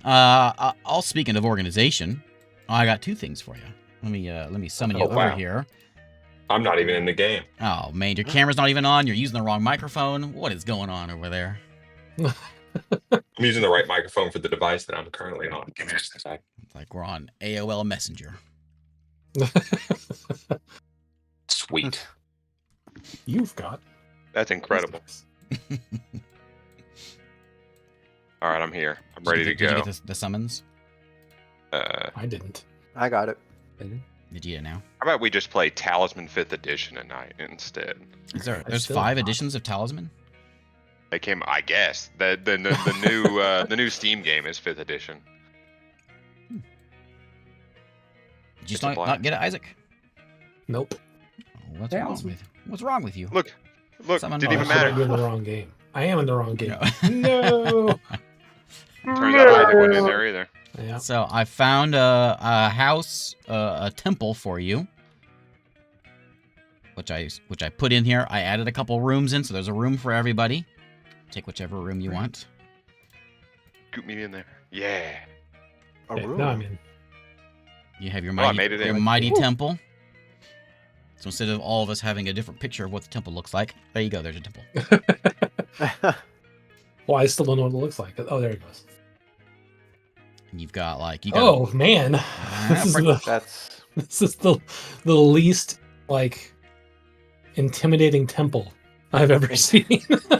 All speaking of organization, I got 2 things for you. Let me summon you over here. I'm not even in the game. Oh man, your camera's not even on. You're using the wrong microphone. What is going on over there? I'm using the right microphone for the device that I'm currently on. Give me just a sec. It's like we're on AOL Messenger. Sweet. You've got. That's incredible. All right, I'm here. I'm ready to go. Did you get the summons? I didn't. I got it. Did you now? How about we just play Talisman 5th Edition tonight instead? There's 5 editions of Talisman? They came, I guess. The new Steam game is 5th Edition. Did you not get it, Isaac? Nope. Oh, what's wrong with you? Look, Something didn't even I matter. am in the wrong game. I am in the wrong game. No. No. Turns out Isaac wasn't in there either. Yeah. So I found a house, a temple for you, which I put in here. I added a couple rooms in, so there's a room for everybody. Take whichever room you want. Scoop me in there. Yeah. A room. No, I'm in. You have your I made it in. mighty temple. So instead of all of us having a different picture of what the temple looks like, there you go. There's your temple. Well, I still don't know what it looks like. Oh, there it goes. And you've got Oh man, this is the least intimidating temple I've ever seen.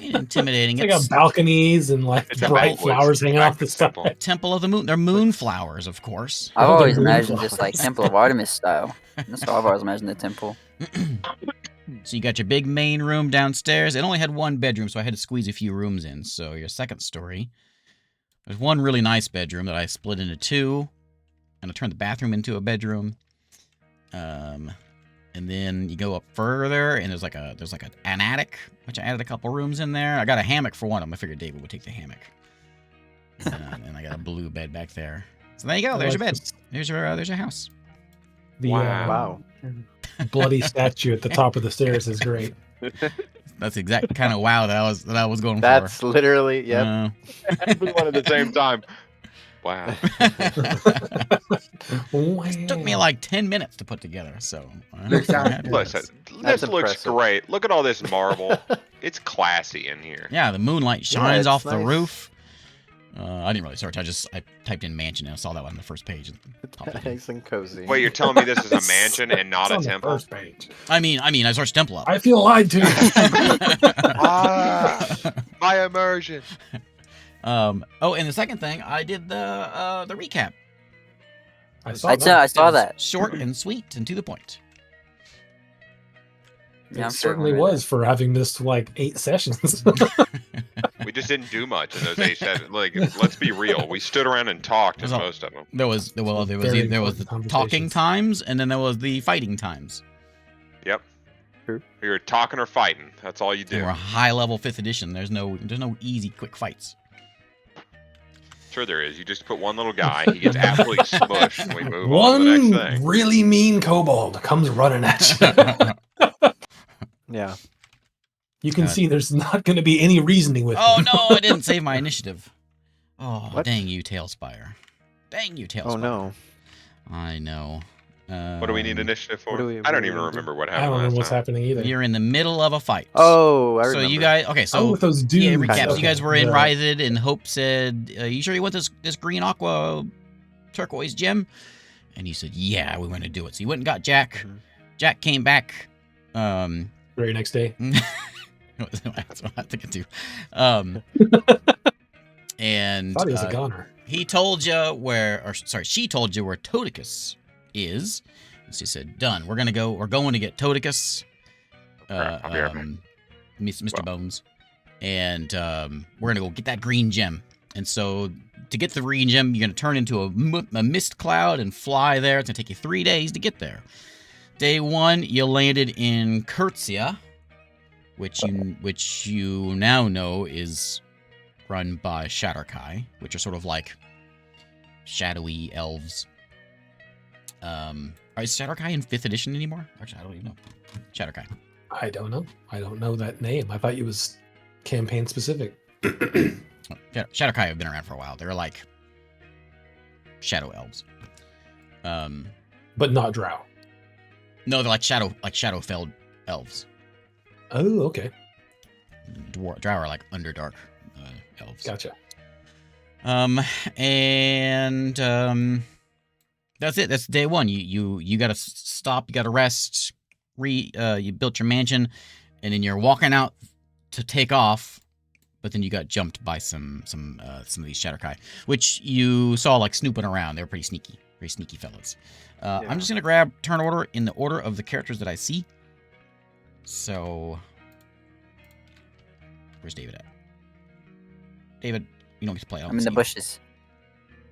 Intimidating. They got balconies and bright flowers hanging off the side. Temple of the Moon. They're moon flowers, of course. I've always imagined just like Temple of Artemis style. That's how I've always imagined the temple. So you got your big main room downstairs. It only had 1 bedroom, so I had to squeeze a few rooms in. So your second story, there's 1 really nice bedroom that I split into 2, and I turned the bathroom into a bedroom. And then you go up further, and there's an attic, which I added a couple rooms in there. I got a hammock for one of them. I figured David would take the hammock. And I got a blue bed back there. So there you go. There's your bed. There's your house. Wow. Bloody statue at the top of the stairs is great. That's the exact kind of wow that I was going for. That's literally, yep. Everyone at the same time. Wow. It took me like 10 minutes to put together, so. Listen, this looks great. Look at all this marble. It's classy in here. Yeah, the moonlight shines off the nice. roof. I didn't really search. I typed in mansion and I saw that one on the first page. Nice and cozy. Wait, you're telling me this is a mansion and not It's a on the temple? first page. I mean, I searched temple up. I feel lied to. My immersion. Oh, and the second thing, I did the recap. I saw I that. saw that. Short and sweet and to the point. Yeah, I'm It certainly sure was for having missed 8 sessions. We just didn't do much in those 8 sessions. Let's be real. We stood around and talked in most of them. There was the important talking times, and then there was the fighting times. Yep. True. You're talking or fighting. That's all you They do. were high level 5th edition. There's no easy quick fights. Sure there is. You just put one little guy. He gets absolutely smushed, and we move on to One the next thing. really mean kobold comes running at you. Yeah. You can see there's not going to be any reasoning with Oh him. no, I didn't save my initiative. Oh, What? dang you, Talespire. Dang you, Talespire. Oh no. I know. What do we need initiative for? What do we- I don't what do even we do? remember what I happened don't remember last what's time. happening either. You're in the middle of a fight. Oh, I so remember. you guys, okay, Oh, so with those dudes. yeah, recap. So Okay. you guys were in Yeah. Rised, and Hope said, "You sure you want this green aqua turquoise gem?" And he said, "Yeah, we want to do it." So you went and got Jack. Mhm. Jack came back. Very next day. That's what I think it too. And Thought he was a goner. he told you she told you where Todicus is. And she said, "Done. We're going to get Todicus, Crap, I'll be right back. Mr. Well. Bones, and we're gonna go get that green gem. And so to get the green gem, you're gonna turn into a mist cloud and fly there. It's gonna take you 3 days to get there. Day 1, you landed in Kurtzia, which you now know is run by Shadar-Kai, which are sort of like shadowy elves. Is Shadar-Kai in 5th edition anymore? Actually, I don't even know. Shadar-Kai. I don't know. I don't know that name. I thought it was campaign specific. Shadar-Kai have been around for a while. They're like shadow elves. But not drow. No, they're like Shadowfell elves. Oh, okay. Drow are like Underdark elves. Gotcha. And that's it. That's day one. You gotta stop. You gotta rest. You built your mansion, and then you're walking out to take off. But then you got jumped by some of these Shadar-Kai, which you saw like snooping around. They were pretty sneaky fellas. I'm just gonna grab turn order in the order of the characters that I see. So, where's David at? David, you don't get to play. I'm in the bushes.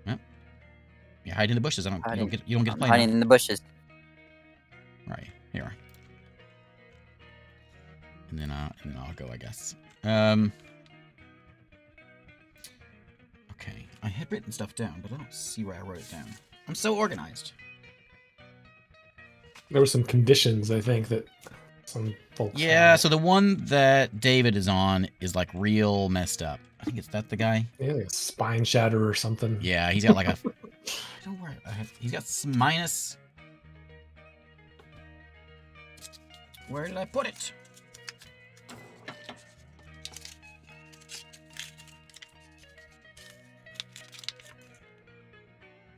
You hide in the bushes. You don't get to I'm play. hiding in the bushes. Right here. And then I'll go, I guess. Okay, I had written stuff down, but I don't see where I wrote it down. I'm so organized. There were some conditions, I think, that some folks. Yeah, had. so the one that David is on is like real messed up. I think it's that the guy. Yeah, like a spine shatter or something. Yeah, he's got like a. I don't know where he's got some minus. Where did I put it?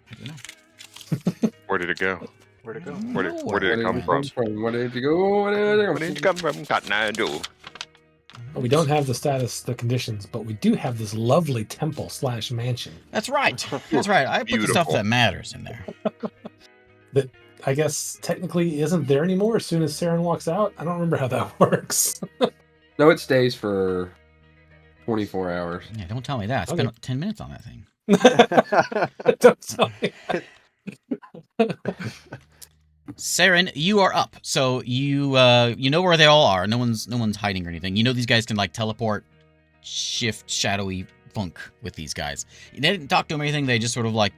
I don't know. Where did it go? Where'd it go? Where did it come from? Where did it go? Where did it come from? Cotton Eye Joe. We don't have the conditions, but we do have this lovely temple/mansion. That's right. That's right. I put the stuff Beautiful. that matters in there. That I guess technically isn't there anymore as soon as Saren walks out. I don't remember how that works. No, it stays for 24 hours. Yeah, don't tell me that. Okay. Spent 10 minutes on that thing. Don't tell me. Saren, you are up. So you know where they all are. No one's hiding or anything. You know these guys can like teleport, shift, shadowy funk with these guys. They didn't talk to them or anything. They just sort of like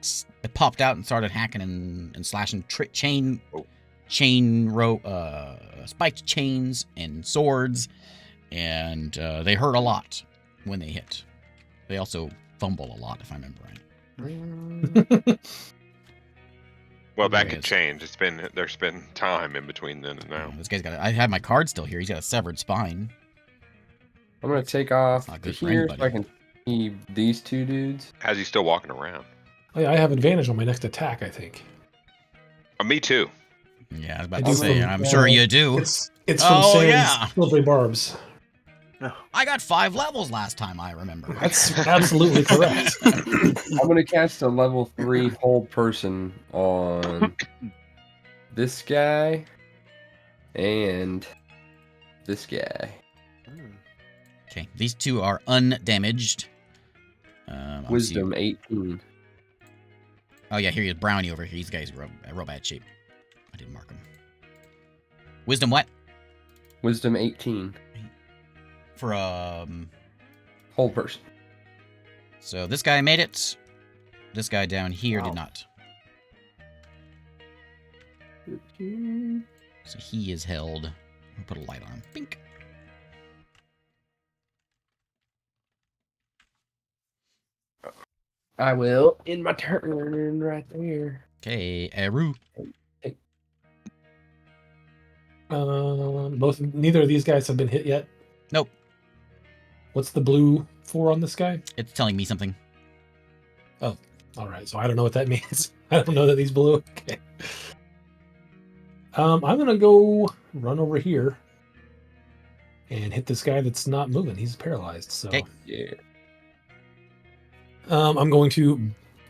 popped out and started hacking and slashing spiked chains and swords, and they hurt a lot when they hit. They also fumble a lot, if I remember right. Well, that There could it is. change. There's been time in between then and now. This guy's got. I have my card still here. He's got a severed spine. I'm gonna take off Not to good for here so I anybody. can see these two dudes. How's he still walking around? Oh, yeah, I have advantage on my next attack, I think. Me too. Yeah, I was I about do to say. from- I'm sure you do. It's from Oh, Saren's yeah. silvery barbs. I got 5 levels last time. I remember. That's absolutely correct. I'm gonna cast a level 3 hold person on this guy and this guy. Okay, these two are undamaged. Obviously- Wisdom 18. Oh yeah, here he is, Brownie over here. These guys are real bad shape. I didn't mark them. Wisdom what? Wisdom 18. For Hold person. So this guy made it. This guy down here did not. So he is held. I'll put a light on him. Bink. I will in my turn right there. Okay, Eru. Neither of these guys have been hit yet. Nope. What's the blue for on this guy? It's telling me something. All right, so I don't know what that means. I don't know that he's blue. Okay. I'm gonna go run over here and hit this guy that's not moving. He's paralyzed. So Okay. Yeah. I'm going to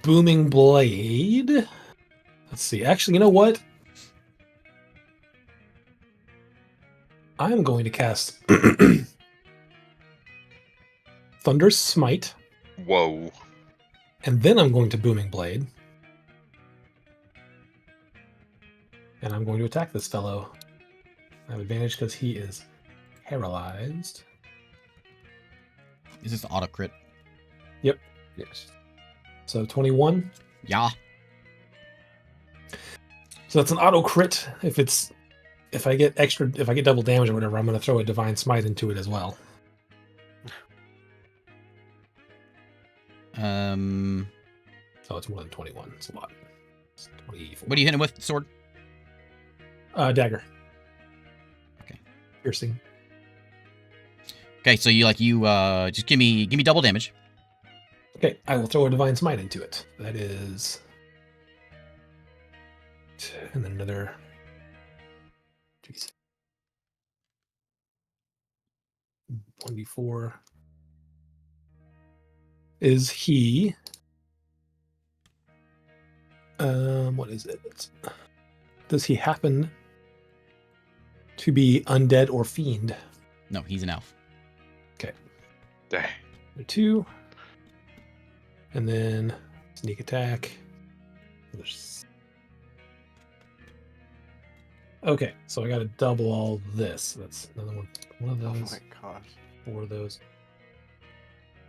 booming blade. Let's see. Actually, you know what? I'm going to cast Thunder Smite, Whoa. and then I'm going to booming blade. And I'm going to attack this fellow. I have advantage because he is paralyzed. Is this auto crit? Yes. So 21. Yeah. So that's an auto crit. If I get double damage or whatever, I'm going to throw a divine smite into it as well. Oh, it's more than 21. It's a lot. It's 24. What are you hitting with, sword? Dagger. Okay. Piercing. Okay, so you just give me double damage. Okay, I will throw a divine smite into it. That is, and then another. Jeez. 1d4. Is he? What is it? Does he happen to be undead or fiend? No, he's an elf. Dang. 2. And then sneak attack. Okay, so I got to double all this. That's another one. One of Oh those. my gosh. 4 of those.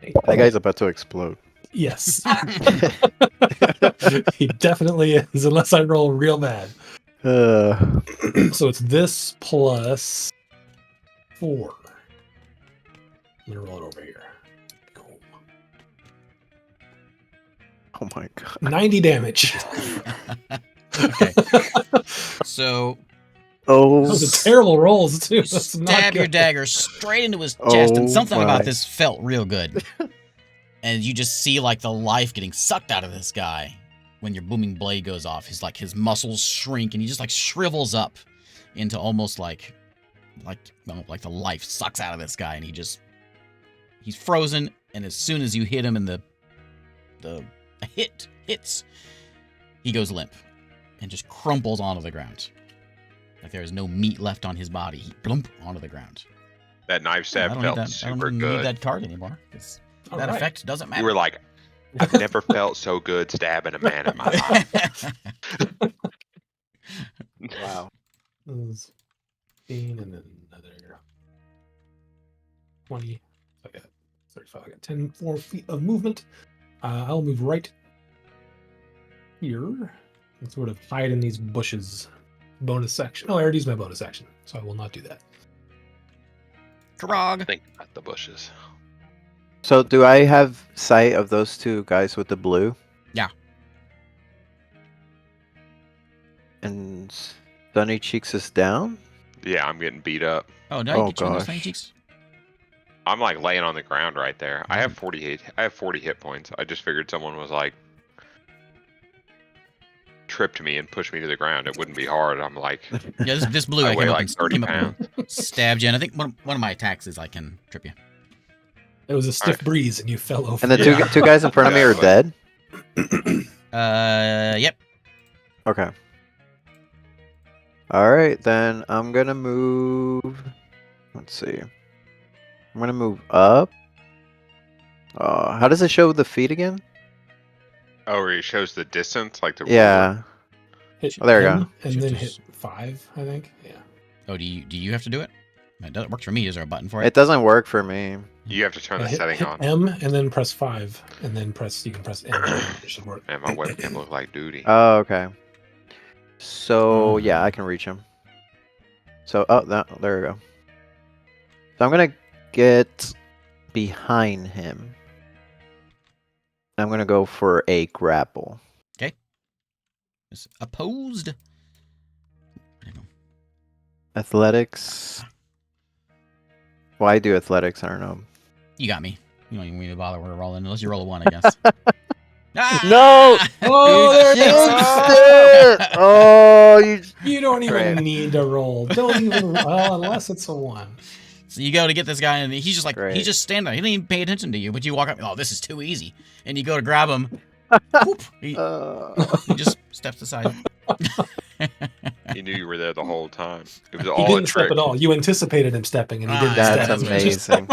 That guy's about to explode. Yes. He definitely is, unless I roll real bad. So it's this plus 4. I'm going to roll it over here. Cool. Oh my god. 90 damage. Okay. So Oh. Those are terrible rolls, too. you That's not stab your good. dagger straight into his chest, and Oh something about my. this felt real good. And you just see like the life getting sucked out of this guy when your booming blade goes off. His muscles shrink, and he just like shrivels up into almost like the life sucks out of this guy, and he's frozen. And as soon as you hit him and the hit hits, he goes limp and just crumples onto the ground. Like there is no meat left on his body. He blump onto the ground. That knife stab I don't felt need that. I super don't need good. that card anymore. All That right. effect doesn't matter. You were like, I've never felt so good stabbing a man in my life. Wow. That was 15 and then another 20. I got 35. I got 10 more feet of movement. I'll move right here and sort of hide in these bushes. Bonus action. Oh, I already used my bonus action, so I will not do that. Krog. Think about the bushes. So do I have sight of those 2 guys with the blue? Yeah. And Sunny Cheeks is down? Yeah, I'm getting beat up. Oh, did I Oh, get you in those gosh. tiny cheeks? I'm like laying on the ground right there. I have 40 hit points. I just figured someone was like tripped me and pushed me to the ground. It wouldn't be hard. I'm like, Yeah, this blue I I weigh came up like and 30 came up pounds. and stabbed you, and I think one of my attacks is I can trip you. It was a stiff breeze and you fell over. And the Yeah. two guys in front of me are Exactly. dead? Yep. Okay. Alright, then I'm gonna move. Let's see. I'm gonna move up. How does it show the feet again? Oh, where it shows the distance, like the ruler? Yeah. Hit Oh, there we M go. and Shift then is- hit 5, I think. Yeah. Oh, do you have to do it? It works for me. Is there a button for it? It doesn't work for me. You have to turn the hit, setting hit on. M and then press 5, and then you can press M. It should work. Man, my webcam look like duty. Oh, okay. So yeah, I can reach him. So there we go. So I'm gonna get behind him. I'm gonna go for a grapple. It's opposed. I don't know. Athletics. Why do athletics? I don't know. You got me. You don't even need to bother with rolling unless you roll a 1, I guess. No! Oh, there it You is! jinxed it! Oh, you. You don't even Great. need to roll. Don't even. Well, unless it's a 1. So you go to get this guy, and he's just like Great. he's just standing there. He didn't even pay attention to you, but you walk up. Oh, this is too easy. And you go to grab him. Whoop, he just steps aside. He knew you were there the whole time. It was He all a didn't step trick. at all. You anticipated him stepping, and he didn't That's step. That's amazing.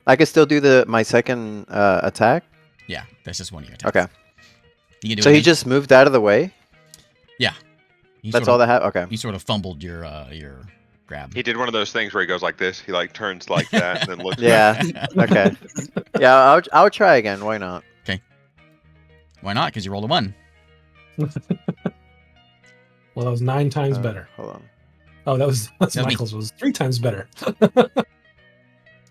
I can still do my second attack. Yeah, that's just one of your attacks. Okay. You can do So it he again. just moved out of the way. He That's sort all of, that happened. Okay. You sort of fumbled your grab. He did one of those things where he goes like this. He like turns like that and then looks. Yeah. Okay. Yeah, I'll try again. Why not? Why not? Because you rolled a 1. Well, that was 9 times better. Hold on. Oh, that's was me. Michael's was 3 times better.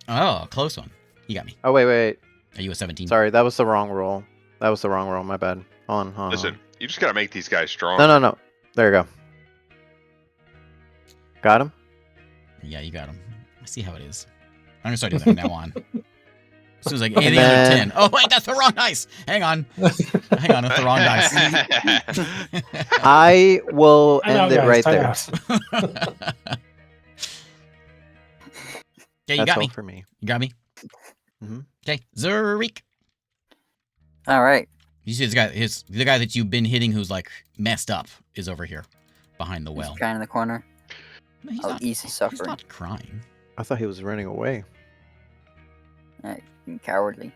Oh, close one. You got me. Oh wait. Are you a 17? Sorry, that was the wrong roll. That was the wrong roll. My bad. Hold on. Listen, you just gotta make these guys strong. No. There you go. Got him. Yeah, you got him. I see how it is. I'm gonna start doing that from now on. As soon as I get anything then- under 10. Oh wait, that's the wrong dice. Hang on, that's the wrong dice. I will Time out, end it guys, right time there. out. Okay, you That's got all me. for me. You got me. Mhm. Okay, Zurich. All right. You see this guy? The guy that you've been hitting, who's like messed up, is over here, behind the He's well. crying in the corner. No, he's Oh, not. easy He's suffering. not crying. I thought he was running away. Alright, being cowardly.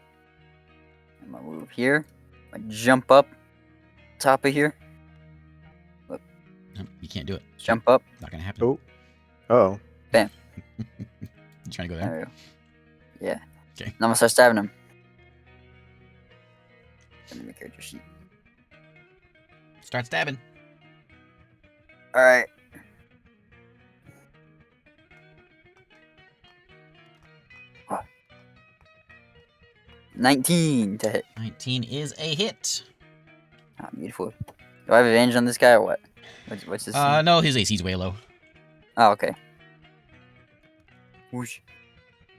I'm gonna move here. I jump up. Top of here. No, you can't do it. Jump up. Not gonna happen. Oh. Uh-oh. You trying to go there? There we go. Yeah. Okay. Now I'm gonna start stabbing him. Let me make character sheet. Start stabbing. Alright. Oh. 19 to hit. 19 is a hit. Ah, beautiful. Do I have advantage on this guy or what? What's this? No, his AC's way low. Oh, okay. Whoosh.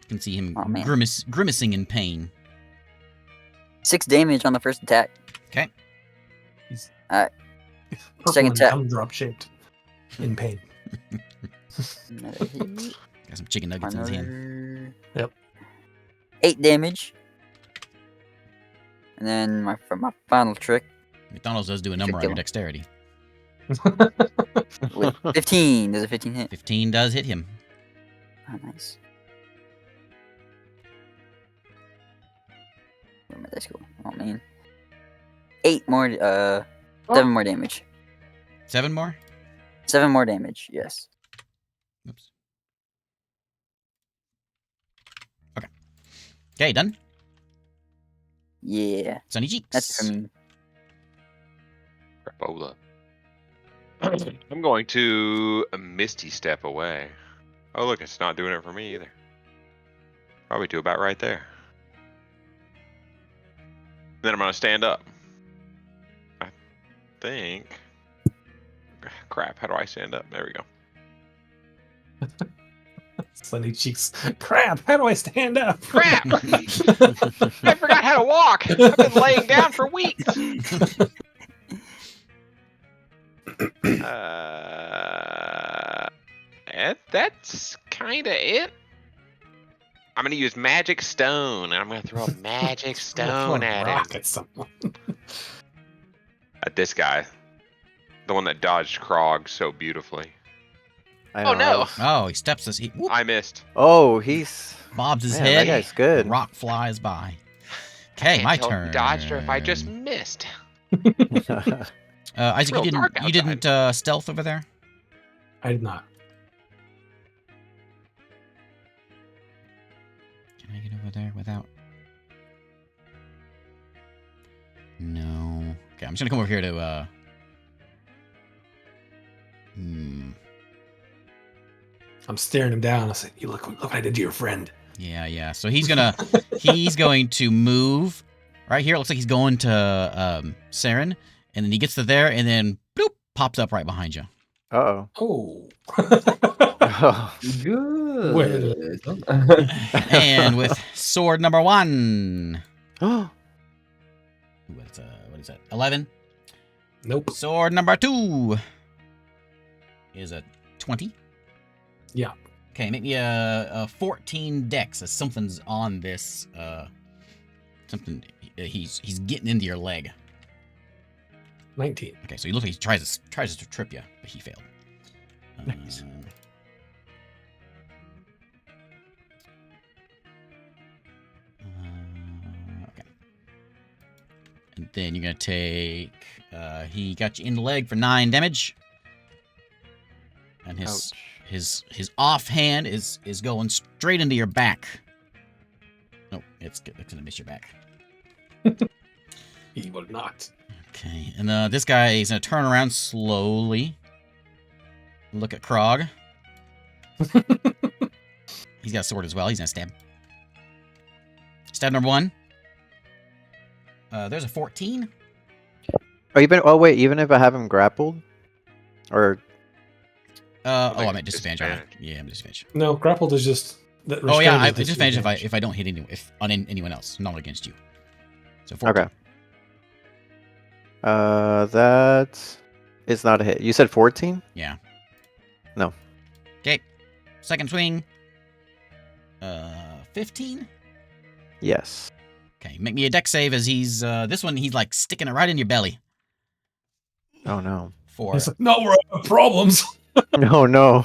You can see him Oh, man. grimacing in pain. 6 damage on the first attack. Okay. Purple Second and tap. gumdrop shaped. In pain. Another hit. Got some chicken nuggets in his hand. Yep. 8 damage. And then for my final trick, McDonald's does do a number on kill your him. dexterity. with 15. Does a 15 hit? 15 does hit him. Oh, nice. Where my dice go? Oh man. 8 more. 7 more damage. 7 more? 7 more damage. Yes. Oops. Okay. Okay, done. Yeah. Sunny cheeks. That's it for me. Crapola. I'm going to a Misty Step away. Oh, look, it's not doing it for me either. Probably do about right there. Then I'm going to stand up. I think. Crap, how do I stand up? There we go. Sunny cheeks. Crap, how do I stand up? Crap! I forgot how to walk. I've been laying down for weeks. And that's kind of it. I'm gonna use magic stone, and I'm gonna throw a magic stone at him. Rock at someone. At this guy, the one that dodged Krog so beautifully. I Oh, know, no. I was- Oh, he steps us. He whoop, I missed. Oh, he's... bobs his Man, head. that guy's good. Rock flies by. Okay, Can't my tell if turn. he dodged or if I just missed. Isaac, real you dark didn't stealth over there? I did not. Can I get over there without? No. Okay, I'm just gonna come over here to I'm staring him down. I said, "You look what I did to your friend." Yeah. So he's going to move right here. It looks like he's going to Saren, and then he gets to there, and then bloop, pops up right behind you. Uh-oh. Oh. Oh. Good. And with sword number 1. Oh. What is that? 11. Nope. Sword number 2 is a 20. Yeah. Okay, make me a 14 dex as something's on this. Something he's getting into your leg. 19. Okay, so he looks like he tries to trip you, but he failed. Nice. Okay. And then you're gonna take. He got you in the leg for 9 damage. And Ouch. his offhand is going straight into your back. Nope, it's gonna miss your back. He will not. Okay, and this guy is gonna turn around slowly. Look at Krog. He's got a sword as well. He's gonna stab. Stab number 1. There's a 14. Oh wait, even if I have him grappled, or Oh, I'm at disadvantage. Aren't I? Yeah, I'm disadvantage. No, grappled is just. That Oh yeah, restrained I is disadvantage if I don't hit anyone else, not against you. So 14. okay. That is not a hit. You said 14? Yeah. No. Okay. Second swing. 15. Yes. Okay, make me a deck save as he's this one he's like sticking it right in your belly. Oh no. For He's like, no, we're having problems. No, no.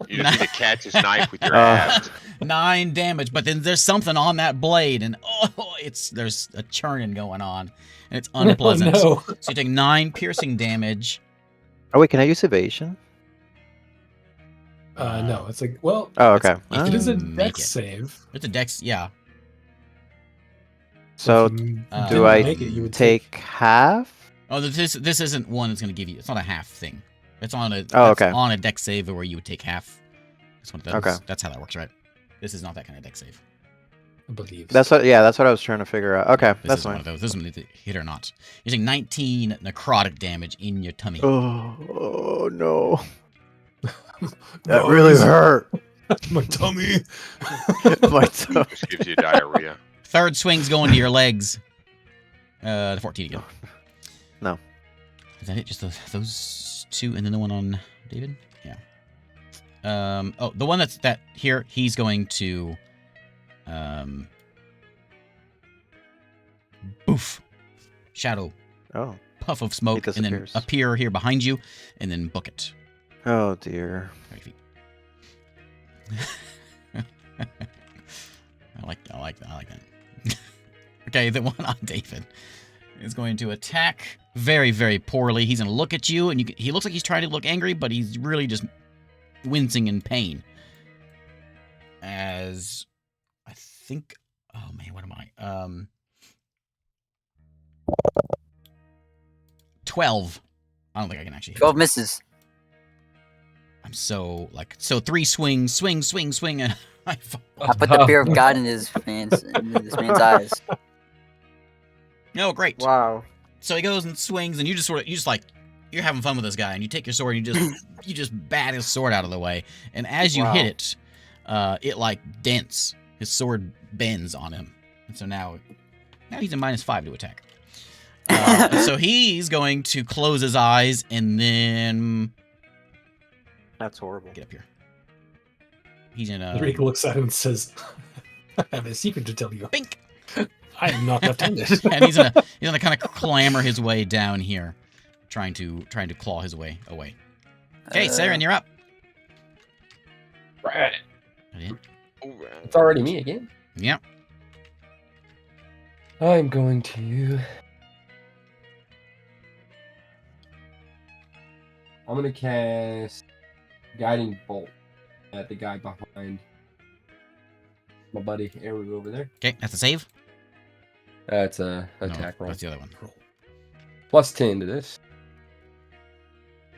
You just need to catch his knife with your Uh, abs. 9 damage, but then there's something on that blade, and there's a churning going on, and it's unpleasant. No. So you take 9 piercing damage. Oh wait, can I use evasion? No, it's like, well, Oh, okay. if it is a make dex it. save. It's a dex, yeah. So if you do didn't I make it, you would take half? Oh, this isn't one that's gonna give you. It's not a half thing. It's on a Oh, that's okay. on a dex save where you would take half. Okay. That's how that works, right? This is not that kind of dex save. I believe. That's what. Yeah, that's what I was trying to figure out. Okay, This that's is one fine. of those. This is one hit or not. You're taking 19 necrotic damage in your tummy. Oh no. That No, really he's- hurt. my tummy. My toe. Just gives you diarrhea. Third swing's going to your legs. The 14 again. No. Is that it? Just those two, and then the one on David. Yeah. Oh, the one that here. He's going to. Boof. Shadow. Oh. Puff of smoke, and then disappears. appear here behind you, and then book it. Oh dear. 30 feet. I like that. Okay, the one on David is going to attack very, very poorly. He's going to look at you, and he looks like he's trying to look angry, but he's really just wincing in pain. As I think, oh man, what am I? 12. I don't think I can actually hit 12 him. misses. I'm so 3 swings, swing, and I fall. I put the fear of God in this man's eyes. No, great. Wow. So he goes and swings, and you're having fun with this guy, and you take your sword and you just bat his sword out of the way, and as you hit it, it like dents. His sword bends on him, and so now he's a -5 to attack. So he's going to close his eyes and then That's horrible. get up here. He's in a Enrique looks at him and says, I have a secret to tell you. bink, I am not left-handed. and he's gonna kind of clamber his way down here, trying to claw his way away. Okay, Saren, you're up. Right. Yeah. It's already me again. Yep. I'm going to. I'm gonna cast Guiding Bolt at the guy behind my buddy Eru over there. Okay, that's a save. That's a No, attack roll. That's the other one. Plus 10 to this.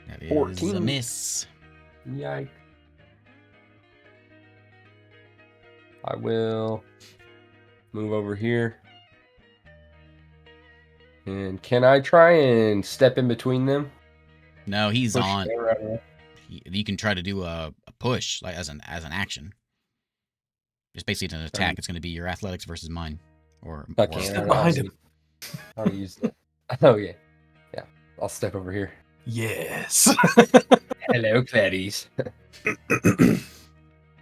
That is 14. a miss. Yikes. I will move over here. And can I try and step in between them? No, he's Push on. Eru out of the way? You can try to do a push like as an action. It's basically an attack. It's going to be your athletics versus mine, or Okay, Step behind him. I'll use that. Oh yeah, yeah. I'll step over here. Yes. Hello, Clarice.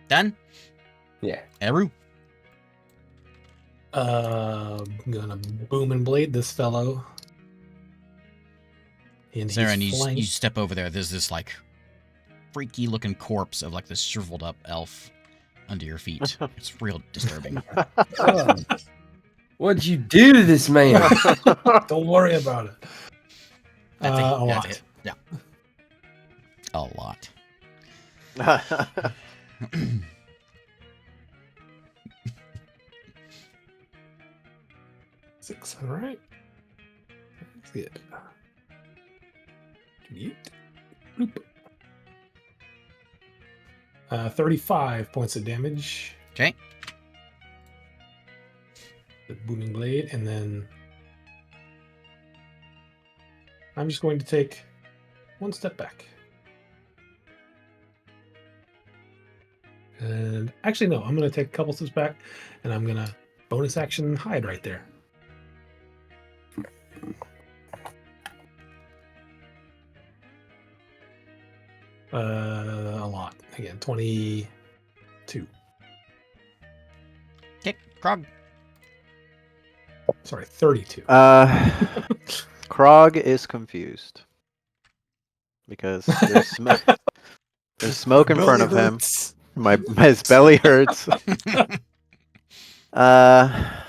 done. Yeah. Eru. I'm gonna boom and blade this fellow. And Sarah, he's and flanked. you step over there. There's this like freaky looking corpse of like this shriveled up elf under your feet. It's real disturbing. Oh. What'd you do to this man? Don't worry about it. That's A yeah, lot. that's it. Yeah. A lot. 6, all right. That's good. 28. Bloop. 35 points of damage. Okay. The booming blade, and then I'm just going to take one step back. And actually, no, I'm going to take a couple steps back, and I'm going to bonus action hide right there. A lot. Again, 22. Okay, Krog. Sorry, 32. Krog is confused because there's smoke in front of him. His belly hurts.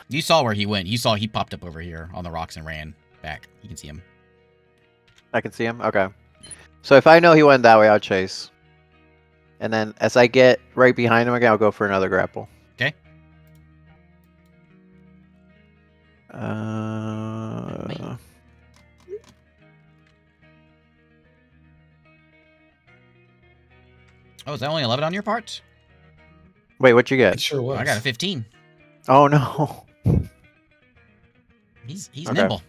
You saw where he went. You saw he popped up over here on the rocks and ran back. You can see him. I can see him. Okay. So if I know he went that way, I'll chase. And then as I get right behind him again, I'll go for another grapple. Okay. Oh, is that only 11 on your part? Wait, what'd you It get? sure was. I got a 15. Oh no. He's Okay. nimble.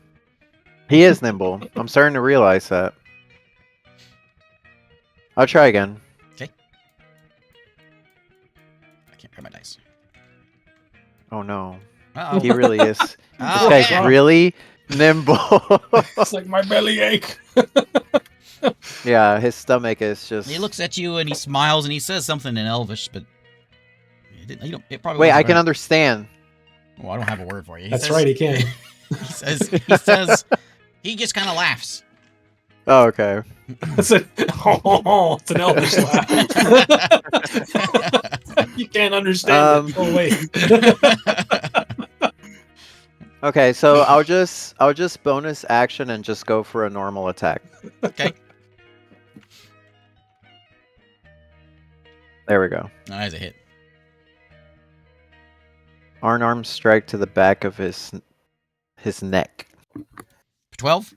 He is nimble. I'm starting to realize that. I'll try again. Okay. I can't grab my dice. Oh no. Uh-oh. He really is. Oh, This guy's man. really nimble. It's like my belly ache. Yeah, his stomach is just. He looks at you and he smiles and he says something in Elvish, but it probably Wait, wasn't I can very- understand. Oh, I don't have a word for you. He That's says- right, he can. he says, he just kind of laughs. Oh, okay. It's an Elvish laugh. You can't understand it. Oh wait. Okay, so I'll just bonus action and just go for a normal attack. Okay. There we go. No, that's a hit. Unarmed strike to the back of his neck. 12?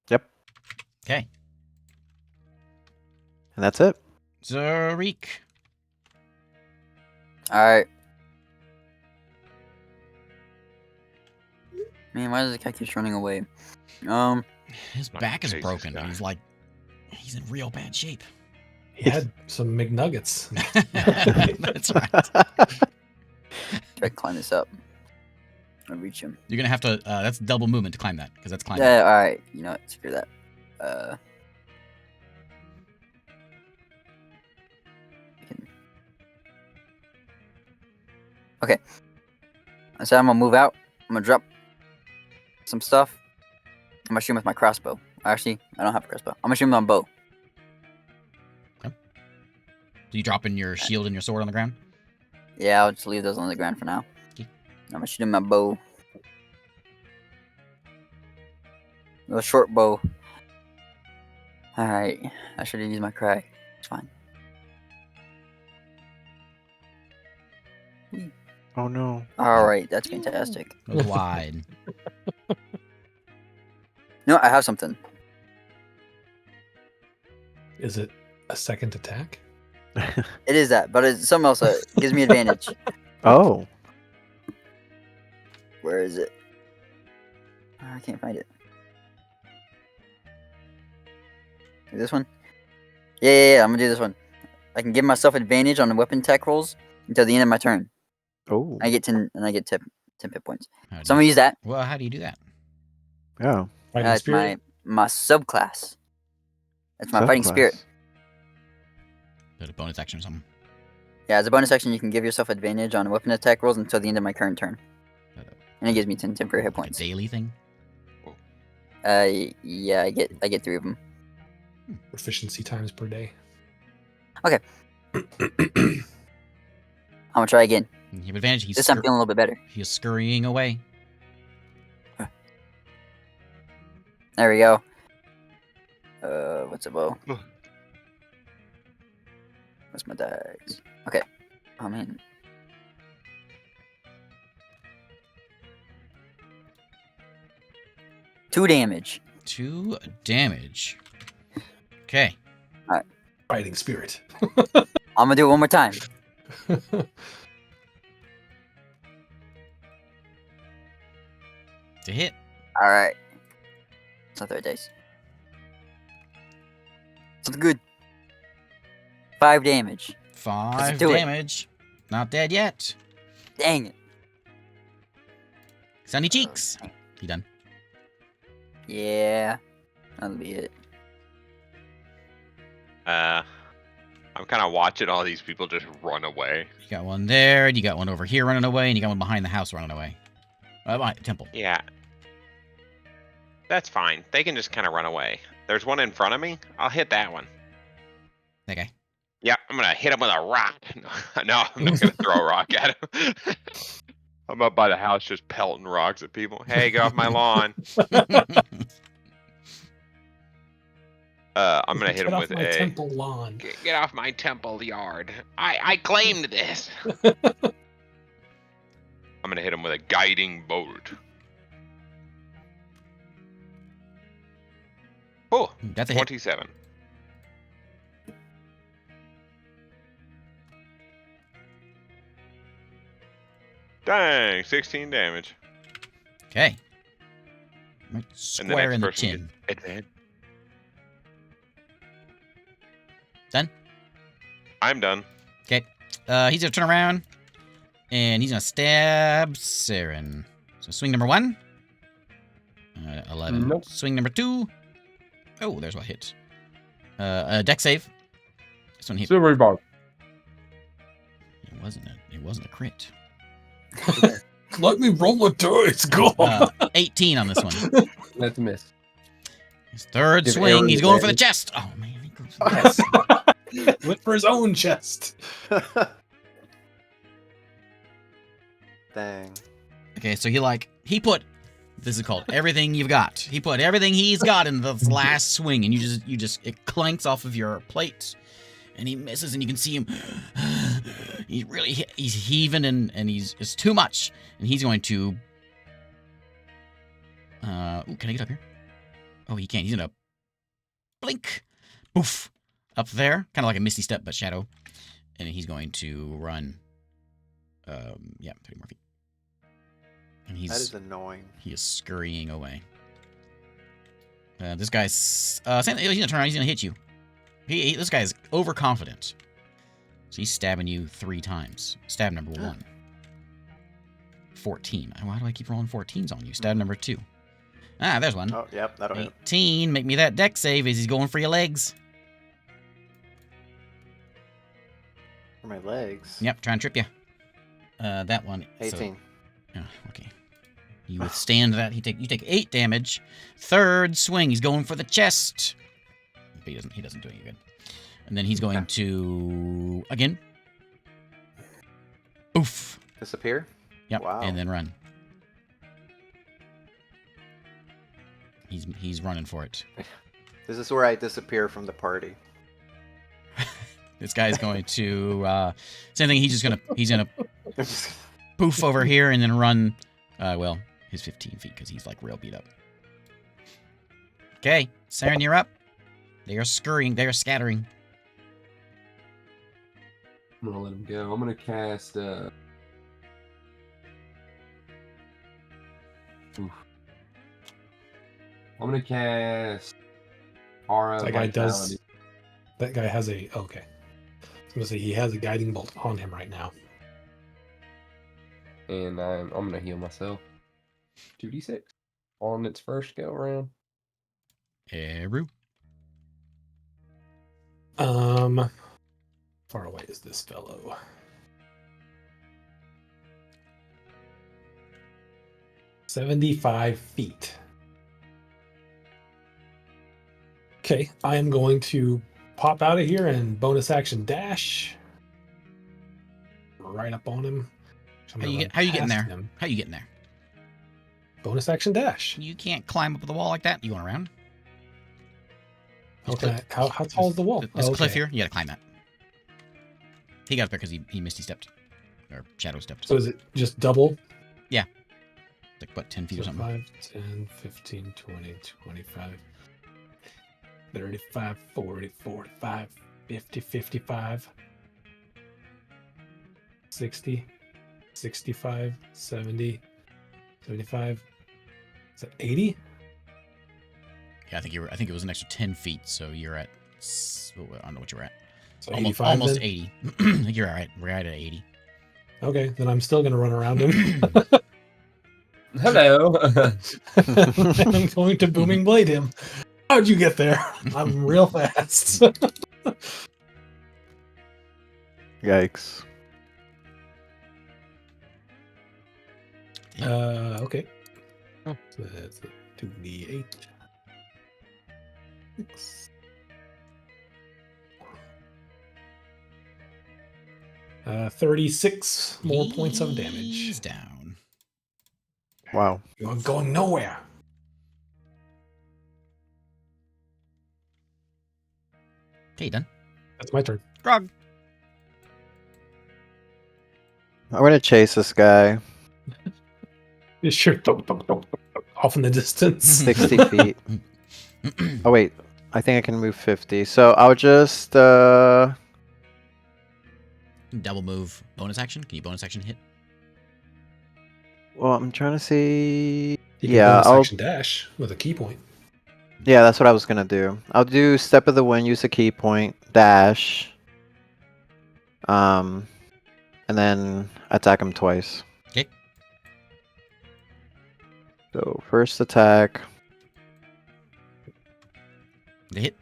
Yep. Okay. And that's it. Zarik. Alright. Man, why does the guy keep running away? His Not back is chase this broken. guy. He's in real bad shape. He had some McNuggets. That's right. Try to climb this up. I'll reach him. You're gonna have to. That's double movement to climb that, because that's climbing. Yeah, alright. You know what? Screw that. Okay. So I'm gonna move out. I'm gonna drop some stuff. I'm gonna shoot him with my crossbow. Actually, I don't have a crossbow. I'm gonna shoot him with my bow. So you dropping your shield and your sword on the ground? Yeah, I'll just leave those on the ground for now. Okay. I'm gonna shoot him with my bow. A little short bow. Alright. I should have used my cry. It's fine. Oh no. Alright, that's fantastic. It was wide. No, I have something. Is it a second attack? It is that, but it's something else that gives me advantage. Oh. Where is it? Oh, I can't find it. This one? Yeah, I'm gonna do this one. I can give myself advantage on the weapon attack rolls until the end of my turn. Oh. I get 10 hit points. How do So I'm gonna use that. well, how do you do that? Yeah. Fighting That's spirit? my subclass. That's my fighting spirit. Subclass. Is it a bonus action or something? Yeah, as a bonus action, you can give yourself advantage on weapon attack rolls until the end of my current turn. Uh, And it gives me 10 temporary hit Like a points. daily thing? Yeah, I get 3 of them. Proficiency times per day. I'm gonna try again. You have advantage. He's This time I'm feeling a little bit better. He's scurrying away. There we go. What's a bow? Ugh. What's my dice? Okay. Oh man. Two damage. 2 damage. Okay. Fighting spirit. I'm gonna do it one more time. To hit. All right. It's not 30 days. Something good. 5 damage. 5 do it. damage. Not dead yet. Dang it. Sunny cheeks. dang. You done? Yeah. That'll be it. I'm kind of watching all these people just run away. You got one there, you got one over here running away, and you got one behind the house running away. Behind the temple. Yeah. That's fine. They can just kind of run away. There's one in front of me. I'll hit that one. Okay. Yeah, I'm gonna hit him with a rock. No, I'm not gonna throw a rock at him. I'm up by the house just pelting rocks at people. Hey, get off my lawn. I'm gonna hit him with my a temple lawn. Get off my temple yard. I claimed this. I'm gonna hit him with a guiding bolt. Oh, That's a hit. 27. Dang, 16 damage. Okay. Right And the square next in the person chin. gets advantage. Done? I'm done. Okay. He's gonna turn around, and he's gonna stab Saren. So swing number 1. 11. Nope. Swing number 2. Oh, there's what hit. Deck save. This one hit. Silvery bar. It wasn't a crit. Let me roll a dice. Go. 18 on this one. That's a miss. His third Give swing, Aaron he's the going for the advantage. chest. Oh man, he goes for the chest. Went for his own chest. Dang. Okay, so he put, this is called everything you've got. He put everything he's got in the last swing, and it clanks off of your plate, and he misses, and you can see him. He's heaving, and it's too much, and he's going to. Ooh, can I get up here? Oh, he can't. He's gonna blink, poof, up there, kind of like a misty step, but shadow, and he's going to run. 30 more feet. And That is annoying. he is scurrying away. This guy's same thing. He's gonna turn around. He's gonna hit you. This guy is overconfident. So he's stabbing you 3 times. Stab number 1. 14. Why do I keep rolling 14s on you? Stab number 2. Ah, there's one. Oh, yep, that'll hit. 18. Make me that deck save as he's going for your legs. For my legs. Yep, try and trip you. That one. 18. Oh, okay. You withstand that. You take 8 damage. Third swing, he's going for the chest. But he doesn't do any good. And then he's going to again. Oof. Disappear? Yep. Wow. And then run. He's running for it. This is where I disappear from the party. This guy's going to same thing. He's gonna poof over here and then run. His 15 feet because he's like real beat up. Okay, Saren, you're up. They are scurrying. They are scattering. I'm gonna let him go. I'm gonna cast. Oof. I'm gonna cast. Aura. That guy does. Vitality. That guy has a. Okay. I was gonna say he has a guiding bolt on him right now. And I'm gonna heal myself. 2d6 on its first go round. Eru. Far away is this fellow? "75 feet." Okay, I am going to pop out of here and bonus action dash right up on him. I'm How gonna you run getting past there? him. How you getting there? Bonus action dash. You can't climb up the wall like that. You going around? Okay, how tall is the wall? This Okay. cliff here. You gotta climb that. He got up there because he misty stepped, or shadow stepped. So is it just double? Like what, 10 feet or So something? 5, 10, 15, 20, 25, 35, 40, 45, 50, 55, 60, 65, 70, 75. Is that 80? Yeah, I think it was an extra 10 feet. So you're at. I don't know what you're at. So Almost 85 then? 80. I think you're all right. We're right at 80. Okay, then I'm still gonna run around him. Hello. I'm going to booming blade him. How'd you get there? I'm real fast. Yikes. Okay. So that's a 2d8. 6. 36 more points of damage. He's down. Wow. You're going nowhere. Okay, done. That's my turn. Grog. I'm gonna chase this guy Yeah, sure. Off in the distance. 60 feet. Oh wait, I think I can move 50. So I'll just Double move. Bonus action. Can you bonus action hit? well, I'm trying to see. You can Yeah, bonus I'll action dash with a key point. yeah, that's what I was gonna do. I'll do step of the wind, use a key point, dash. And then attack him twice. Okay. So first attack. The hit.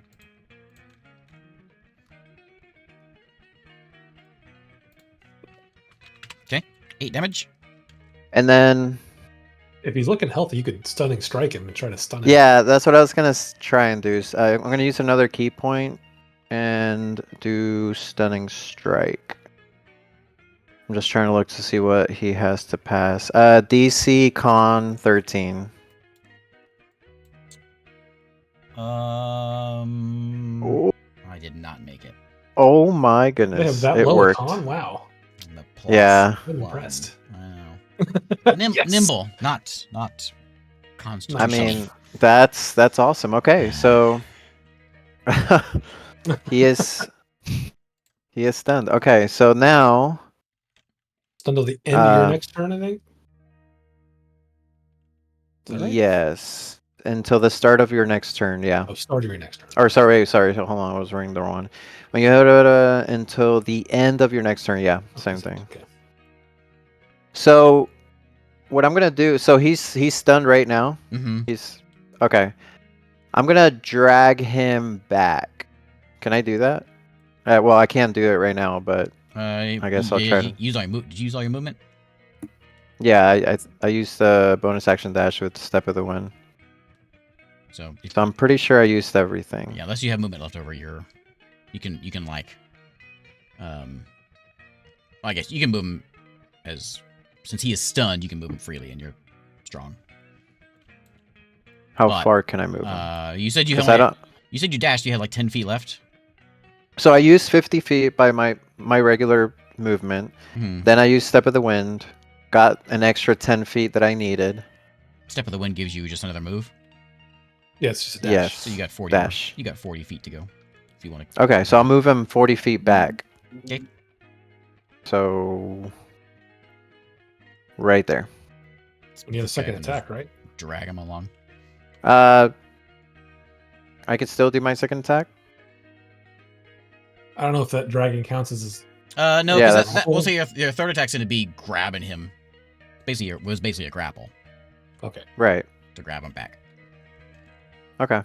Okay. 8 damage. And then If he's looking healthy, you could stunning strike him and try to stun him. yeah, that's what I was gonna try and do. I'm gonna use another key point and do stunning strike. I'm just trying to look to see what he has to pass. DC Con 13. Oh, I did not make it. oh my They have goodness! that It low a worked. con? Wow. The Yeah. I'm one. impressed. I know. Yes. Nimble, not I constitution. mean, that's awesome. Okay, so he is stunned. Okay, so now Stun till the end of your Uh, next turn, I think. Is that right? yes, until the start of your next turn. Yeah. Oh, start of your next turn. Or sorry. Hold on, I was reading the wrong one. When you have until the end of your next turn. Yeah, same thing. Okay. So, what I'm gonna do? So he's stunned right now. Mm-hmm. He's okay. I'm gonna drag him back. Can I do that? Well, I can't do it right now, but I guess I'll try to. Use all your did you use all your movement? Yeah, I used the bonus action dash with Step of the Wind. So So I'm pretty sure I used everything. yeah, unless you have movement left over, you can like, I guess you can move him since he is stunned, you can move him freely and you're strong. How But, far can I move him? You said you 'Cause had you said you dashed. You had like 10 feet left. So I used 50 feet by my regular movement. Mm-hmm. Then I used Step of the Wind. Got an extra 10 feet that I needed. Step of the Wind gives you just another move, Yeah, it's just a dash. Yes. so you got 40. Dash. You got 40 feet to go if you want to. Okay, so I'll move him 40 feet back. Okay. So right there. So when you have a second Okay, attack, right? Drag him along. I could still do my second attack. I don't know if that dragon counts as. No, Yeah, because that's- we'll say your third attack's going to be grabbing him. Was basically a grapple Okay. Right. to grab him back. Okay.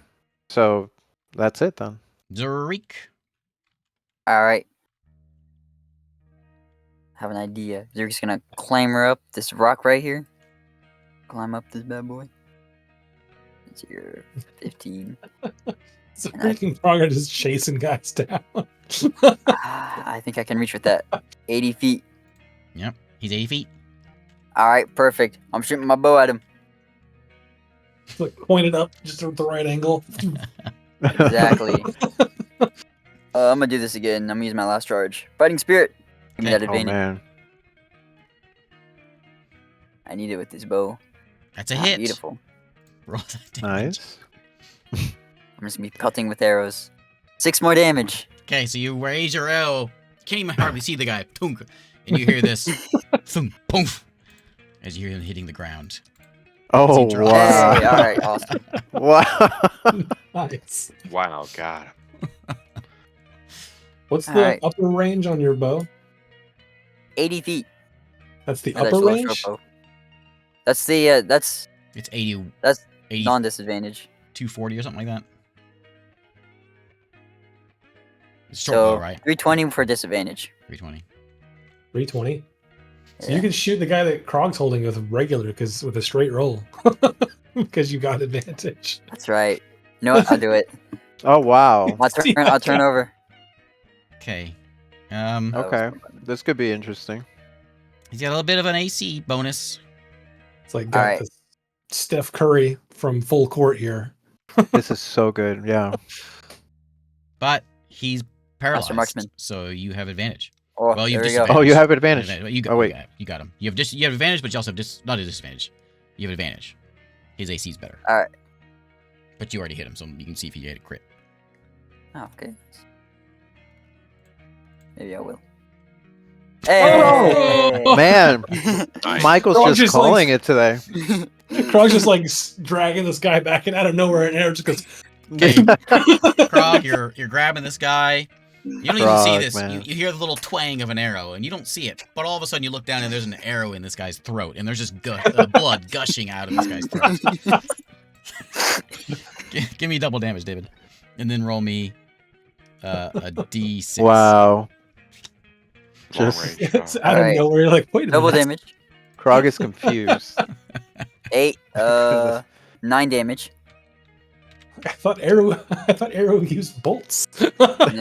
So that's it then. Zarik. All right. Have an idea. They're just gonna clamber up this rock right here. Climb up this bad boy. It's your 15. So And I- freaking progress is chasing guys down. I think I can reach with that. 80 feet. Yep. He's 80 feet. All right, perfect. I'm shooting my bow at him. Like pointed up just at the right angle. Exactly. I'm gonna do this again. I'm gonna use my last charge. Fighting Spirit. Give me Okay. that Oh advantage. man. I need it with this bow. That's a Ah, hit. Beautiful. Roll that damage. Nice. I'm just gonna be pelting with arrows. 6 more damage. Okay, so you raise your arrow. Can't even hardly see the guy. Tunk. And you hear this. Thunk. Poof. As you hear him hitting the ground. Oh You draw. wow! Hey, all right, awesome. Wow! Nice. Wow, God. What's the Alright. upper range on your bow? 80 feet. That's the for that upper short range? bow. That's the that's It's 80, that's 80 non-disadvantage. 240 or something like that. It's short So bow, right? 320 for disadvantage. 320. 320. So Yeah. you can shoot the guy that Krog's holding with regular, because with a straight roll, because you got advantage. That's right. You know what? I'll do it. Oh wow! I'll turn over. Okay. That was Okay, my button. this could be interesting. He's got a little bit of an AC bonus. It's like got Alright. this Steph Curry from full court here. This is so good. Yeah. But he's paralyzed. Marksman. So you have advantage. Oh, Well, you've there we go. disadvantage. Oh, you have advantage. You got, Oh, wait. you got him. You have advantage, but you also have not a disadvantage. You have advantage. His AC is better. Alright. But you already hit him, so you can see if you get a crit. Oh, okay. Maybe I will. Hey! Oh! Man, Nice. Michael's Krog just just, like, calling it today. Krog's just like dragging this guy back, and out of nowhere, an arrow just goes. Krog, you're grabbing this guy. You don't even see Krog, this. man. You hear the little twang of an arrow, and you don't see it. But all of a sudden, you look down, and there's an arrow in this guy's throat, and there's just blood gushing out of this guy's throat. Give me double damage, David, and then roll me a D6. Wow. Long Just range It's shot. out of Alright. nowhere. You're like, wait a Double minute. damage. Krog is confused. 8, 9 damage. I thought arrow used bolts. And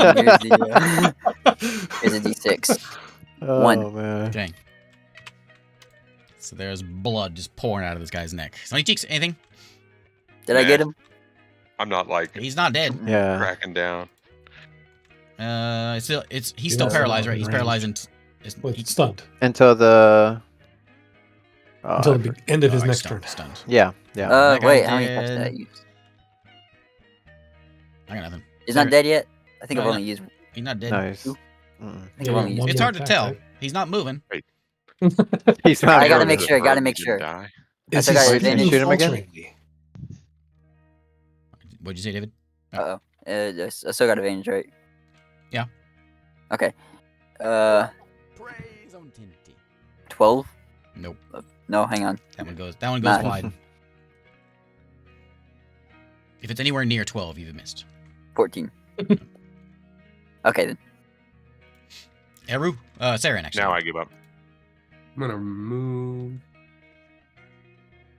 then here's a D6. Oh One. man. Okay. So there's blood just pouring out of this guy's neck. Sonny Cheeks, anything? Did I get him? I'm not like He's not dead. Yeah. cracking down. He's still Yeah, paralyzed, right? in He's range. paralyzed and Well, it's stunned Until the. Oh, until I the for- end of his he's next stunned, turn. stunned. Yeah. Yeah. that guy's Wait, how many attacks did I dead. use? I got nothing. He's not dead yet? I think No, I've he's only used. He's not dead. Nice. Ooh. Mm. I think I've only used. One It's more hard to attack, tell. right? He's not moving. He's not. I gotta moving. make sure, gotta He make didn't sure. die. Is I his got skin advantage. Shoot him again? faltering me? What'd you say, David? Uh oh. I still got advantage, right? Yeah. Okay. 12. Nope. No, hang on. That one goes Nah. wide. If it's anywhere near 12, you've missed. 14. Okay then. Eru? Saren, actually. Now I give up. I'm gonna move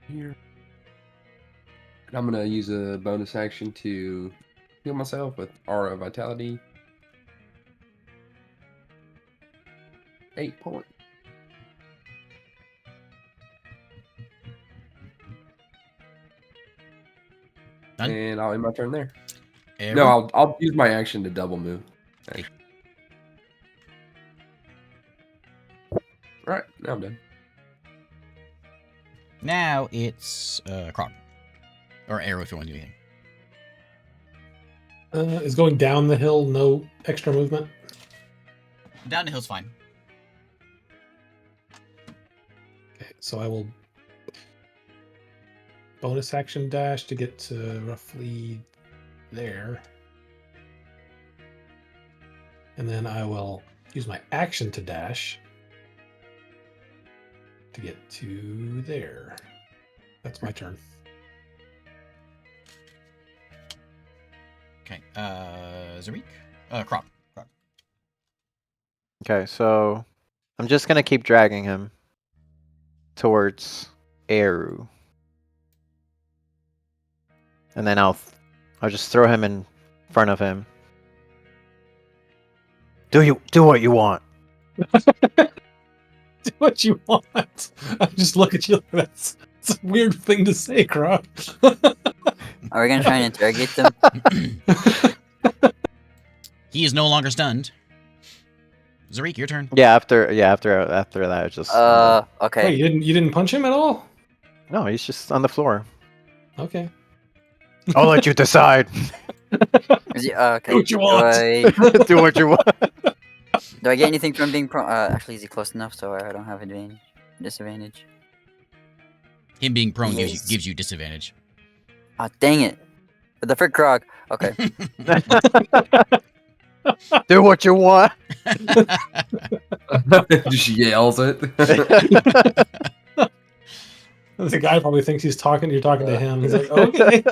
here. And I'm gonna use a bonus action to heal myself with Aura Vitality. 8 points. Done? And I'll end my turn there. Eru? No, I'll use my action to double move. Hey. Right, now I'm done. Now it's Krog. Or Eru if you want to do anything. Is going down the hill no extra movement? Down the hill's fine. Okay, so I will bonus action dash to get to roughly there. And then I will use my action to dash to get to there. That's my turn. Okay. Zarik? Krog. Krog. Okay, so I'm just gonna keep dragging him towards Eru, and then I'll just throw him in front of him. Do what you want. Do what you want. I just look at you like that's a weird thing to say, Krog. Are we gonna try and interrogate them? He is no longer stunned. Zarik, your turn. Yeah, after that, it's just Okay. Wait, you didn't punch him at all? no, he's just on the floor. Okay. I'll let you decide. Is he, okay. Do what you want. Do what you want. Do I get anything from being prone? Actually, is he close enough so I don't have disadvantage? Him being prone Yes. gives you disadvantage. Ah, dang it. But the frick Krog. Okay. Do what you want. Just yells it. The guy probably thinks you're talking to him. He's like, okay.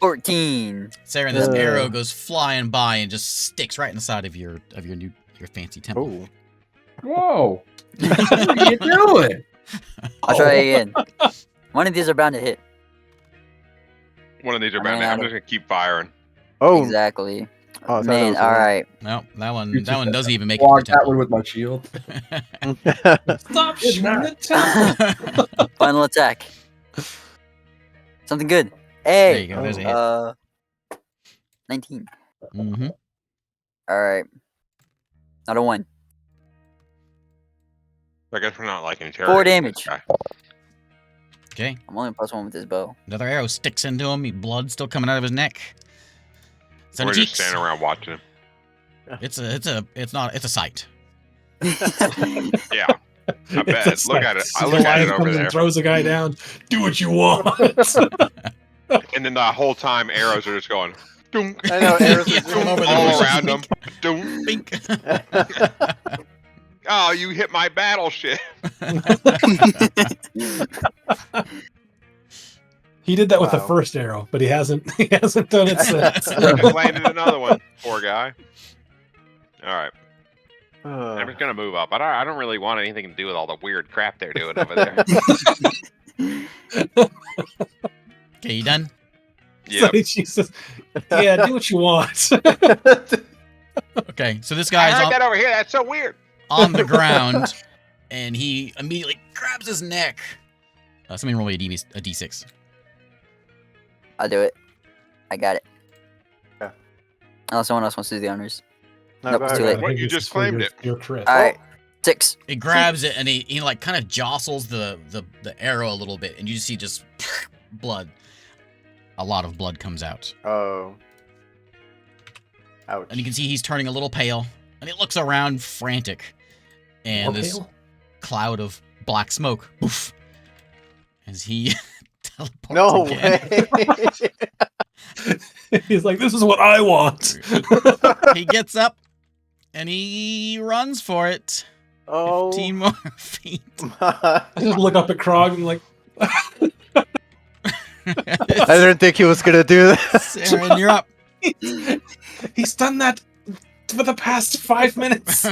14. Sarah, this Uh. arrow goes flying by and just sticks right in the side of your fancy temple. Oh. Whoa. What are you doing? I'll try again. One of these are bound to hit. One of these are I bound ran to. out I'm of- just gonna keep firing. Oh. Exactly. Oh, I thought it Man, was all one. right. No, that one You took doesn't even make it Block to that your one with my shield. Stop shooting the temple. temple. Final attack. Something good. There you Hey. go. There's a hit. 19. Mm-hmm. All right. Not a 1. I guess we're not like 4 damage. Okay. I'm only +1 with this bow. Another arrow sticks into him. Blood still coming out of his neck. It's on We're his just cheeks. standing around watching him. It's a sight. Yeah, I bet. Look at it. I look at Goliath it over comes there. and throws the guy down. Do what you want. And then the whole time, arrows are just going. Dunk, I know, arrows Yeah, are all over the all bushes. around them. Dunk. Bink. Oh, you hit my battleship. He did that with the Wow. first arrow, but he hasn't done it since. I just landed another one. Poor guy. All right, I'm Uh, just gonna move up. I don't really want anything to do with all the weird crap they're doing over there. Okay, you done? Yeah. So she says, yeah, do what you want. Okay, so this I guy's heard that over here. That's so weird. on the ground, and he immediately grabs his neck. Somebody roll me a D6. I'll do it. I got it. Yeah. Unless someone else wants to do the honors. no, Nope, go it's ahead, too go late. ahead. What, I think you this just is for claimed your- it. Your crit. All right. 6. It grabs it, and he like kind of jostles the arrow a little bit, and you just see just blood. A lot of blood comes out. Oh. Ouch. And you can see he's turning a little pale, and he looks around frantic. And More this pale? cloud of black smoke, poof, as he teleports No again. way. He's like, this is what I want. He gets up, and he runs for it. Oh. 15 more feet. I I just look up at Krog and like, didn't think he was gonna do that. Saren, you're up. he's done that for the past 5 minutes.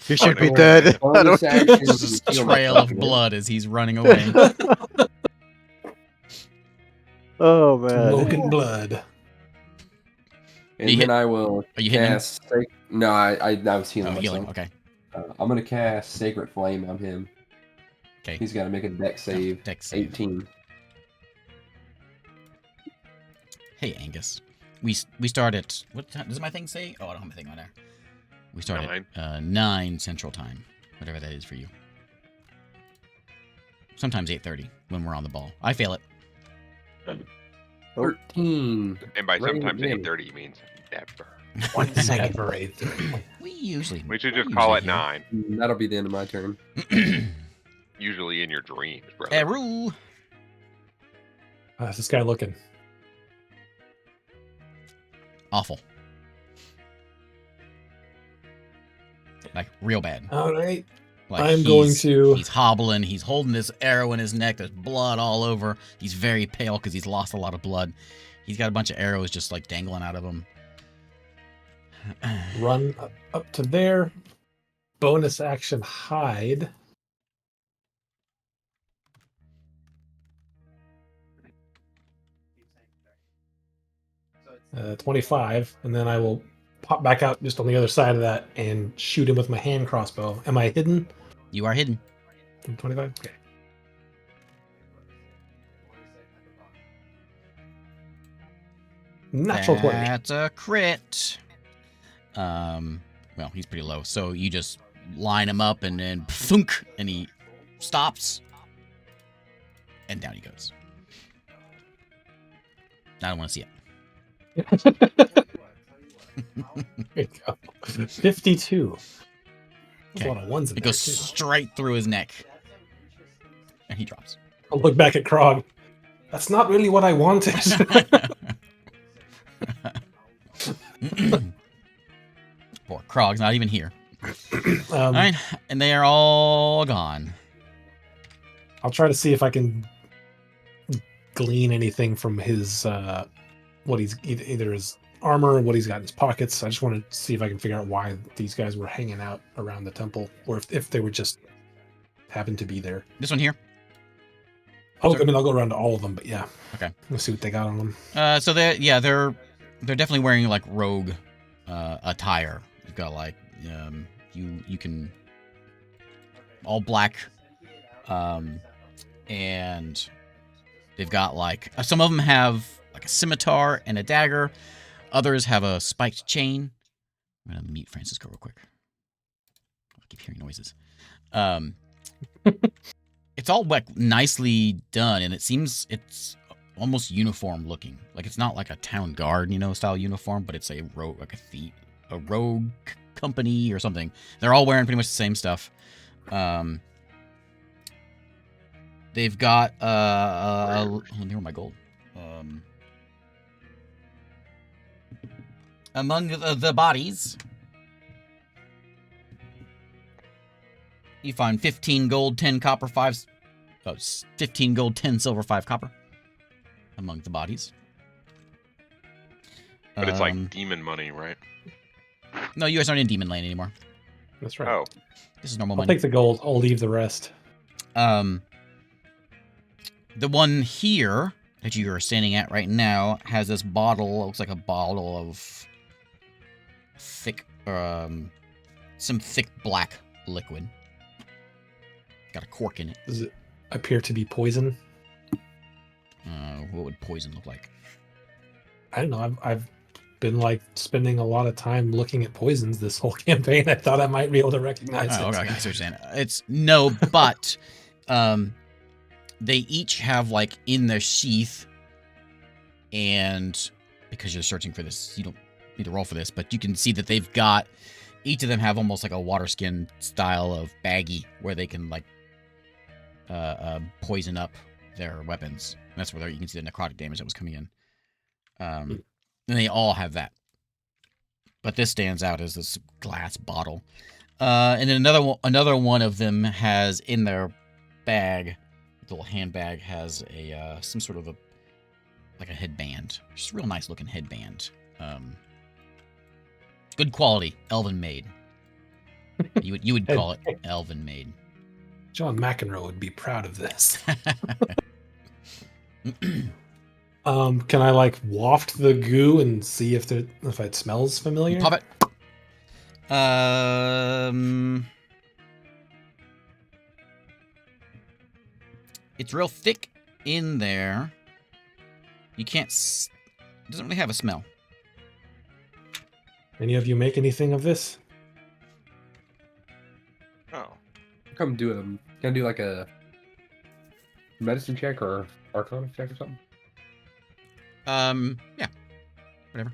He should be no. dead. I Bonus don't- action. Just a heal my trail of fucking blood as he's running away. Oh man. Smoking blood. And You then hit- I will Are you hitting him? cast. No, I was healing Oh, myself. healing. Okay. I'm gonna cast Sacred Flame on him. Okay. He's got to make a deck save. Dex save. 18. Hey, Angus. We start at what time does my thing say? Oh, I don't have a thing on there. We start 9. at 9 Central Time, whatever that is for you. Sometimes 8:30 when we're on the ball. I fail it. 13. And by Rain sometimes damage. 8:30 means never. 1 second for 8:30. We usually. We should just call it 9. That'll be the end of my turn. Usually in your dreams, brother. Eru. How's this guy looking? Awful. Like real bad. All right. Like I'm going he's- to- He's hobbling. He's holding this arrow in his neck. There's blood all over. He's very pale because he's lost a lot of blood. He's got a bunch of arrows just like dangling out of him. Run up to there. Bonus action hide. Uh, 25, and then I will pop back out just on the other side of that and shoot him with my hand crossbow. Am I hidden You are hidden. from 25? Okay. Natural 20. That's a crit. Well, he's pretty low, so you just line him up and then thunk, and he stops, and down he goes. I don't want to see it. There you go. 52. There's Okay. a lot of ones in It there, goes too. straight through his neck. And he drops. I'll look back at Krog. That's not really what I wanted. Poor Krog's not even here. Um, Alright, and they are all gone. I'll try to see if I can glean anything from his what he's either his armor or what he's got in his pockets. I just want to see if I can figure out why these guys were hanging out around the temple, or if they were just happened to be there. This one here. I mean, I'll go around to all of them, but yeah. Okay. Let's see what they got on them. So they're definitely wearing like rogue attire. You've got like you can all black, and they've got like some of them have like a scimitar and a dagger. Others have a spiked chain. I'm gonna mute Francisco real quick. I keep hearing noises. It's all like nicely done, and it seems it's almost uniform looking. Like it's not like a town guard, style uniform, but it's a rogue, like a rogue company or something. They're all wearing pretty much the same stuff. They've got let me roll my gold. Among the bodies, you find 15 gold, 10 copper, 15 gold, 10 silver, 5 copper among the bodies. But it's like demon money, right? No, you guys aren't in Demon Lane anymore. That's right. Oh, This is normal I'll money. take the gold. I'll leave the rest. The one here that you are standing at right now has this bottle. It looks like a bottle of thick, some thick black liquid. Got a cork in it. Does it appear to be poison? What would poison look like? I don't know. I've been like spending a lot of time looking at poisons this whole campaign. I thought I might be able to recognize Oh, it. okay, I see what you're saying. It's no, but they each have like in their sheath, and because you're searching for this, you don't need to roll for this, but you can see that they've got, each of them have almost like a water skin style of baggie where they can like poison up their weapons. And that's where you can see the necrotic damage that was coming in. And they all have that. But this stands out as this glass bottle. And then another one of them has in their bag, the little handbag has a some sort of like a headband. Just a real nice looking headband. Good quality, elven made. You would call it elven made. John McEnroe would be proud of this. Can I like waft the goo and see if it smells familiar? Pop it. It's real thick in there. You can't. It doesn't really have a smell. Any of you make anything of this? oh. Come do them. Can I do like a medicine check or arcana check or something? Yeah. Whatever.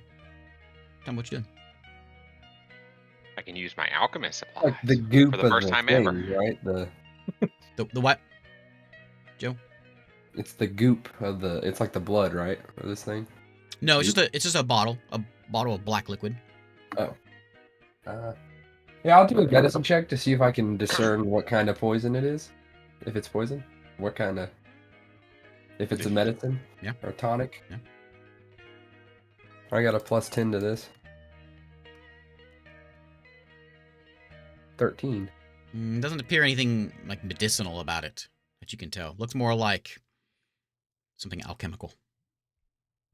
Tell me what you're doing. I can use my alchemist supplies Like the goop for the of first the time thing, ever. right? The what? Joe? It's the goop of the. It's like the blood, right? Of this thing. No, it's just a bottle of black liquid. Yeah, I'll do a medicine check to see if I can discern what kind of poison it is. If it's poison, what kind of? If it's a medicine, Yeah. or tonic. Yeah. I got a +10 to this. 13. Doesn't appear anything like medicinal about it that you can tell. Looks more like something alchemical.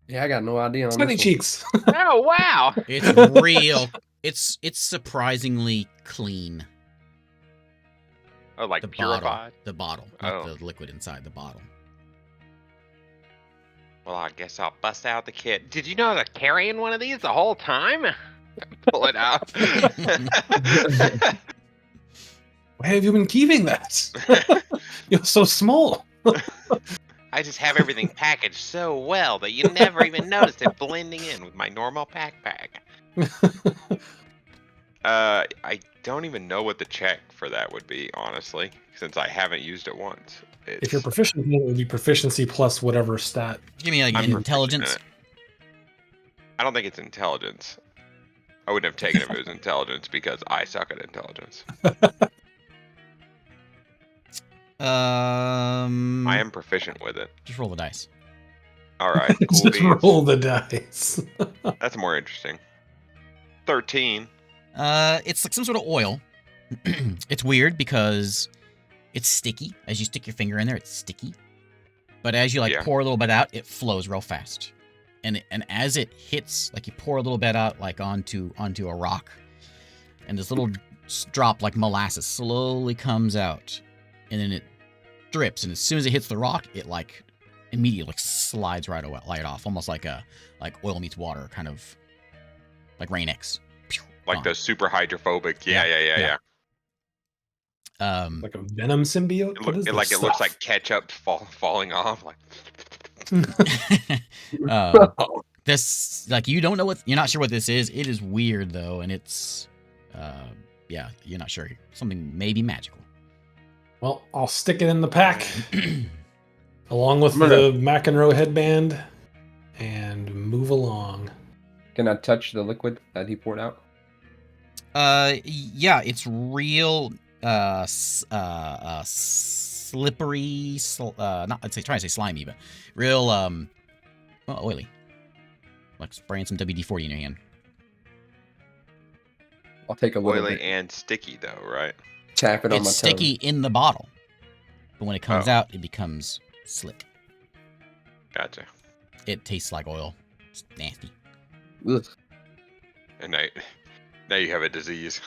Yeah, I got no idea on Smelly this one. cheeks. Oh wow! It's real. It's surprisingly clean. Oh, like The purified. The bottle, not Oh. the liquid inside the bottle. Well, I guess I'll bust out the kit. Did you know I was carrying one of these the whole time? Pull it out. Why have you been keeping that? You're so small. I just have everything packaged so well that you never even noticed it blending in with my normal backpack. I don't even know what the check for that would be, honestly, since I haven't used it once. If you're proficient in it, it would be proficiency plus whatever stat. Give me like I'm proficient in intelligence. it. I don't think it's intelligence. I wouldn't have taken it if it was intelligence because I suck at intelligence. I am proficient with it. Just roll the dice. All right, cool Just beans. roll the dice. That's more interesting. 13. It's like some sort of oil. It's weird because it's sticky. As you stick your finger in there, it's sticky. But as you like Yeah. pour a little bit out, it flows real fast. And as it hits, like you pour a little bit out like onto a rock, and this little drop like molasses slowly comes out, and then it drips. And as soon as it hits the rock, it like immediately like slides right off, almost like oil meets water, kind of like Rain X. Like Gone. the super hydrophobic. Yeah. Like a venom symbiote. What is It this looks stuff? like ketchup falling off. Like This like you're not sure what this is. It is weird though, and it's yeah, you're not sure. Something maybe magical. Well, I'll stick it in the pack along with I'm gonna- the McEnroe headband and move along. Can I touch the liquid that he poured out? Yeah, it's real slippery, not trying to say slimy, but real well, oily. Like spraying some WD-40 in your hand. I'll take a little oily bit. and sticky though, right? Tap it on my It's sticky in the bottle, but when it comes Oh. out, it becomes slick. Gotcha. It tastes like oil. It's nasty. tongue. Ugh. And now you have a disease.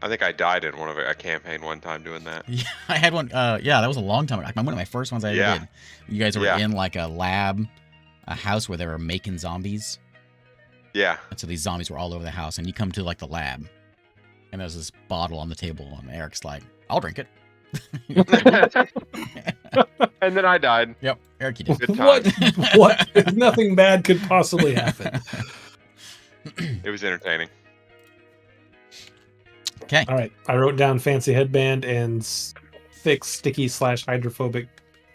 I think I died in a campaign one time doing that. Yeah, I had one. Yeah, that was a long time ago. Like one of my first ones I ever Yeah. did. You guys were Yeah. in like a lab, a house where they were making zombies, Yeah. and so these zombies were all over the house. And you come to like the lab, and there's this bottle on the table, and Eric's like, "I'll drink it." And then I died. Yep, Eric, you did. Good What? time. What? Nothing bad could possibly happen. It was entertaining. Okay. All right, I wrote down fancy headband and thick, sticky / hydrophobic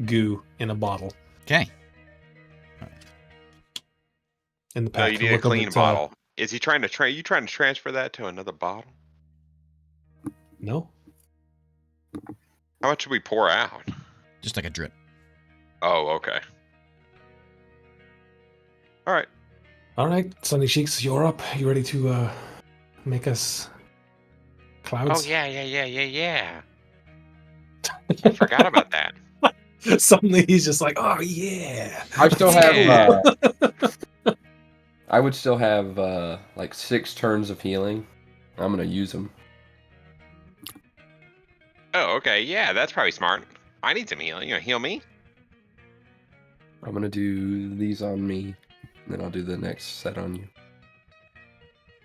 goo in a bottle Okay. in the No, pack. you to need a look up clean at, bottle. Is he trying to you trying to transfer that to another bottle? No, How much should we pour out? Just like a drip. Oh, okay. All right. all right, Sunny Cheeks, you're up. You ready to make us clouds? Oh yeah. I forgot about that. Suddenly he's just like, oh yeah. I still Yeah. have. I would still have like 6 turns of healing. I'm gonna use them. Oh, okay. Yeah, that's probably smart. I need some healing. You gonna heal me? I'm gonna do these on me, and then I'll do the next set on you.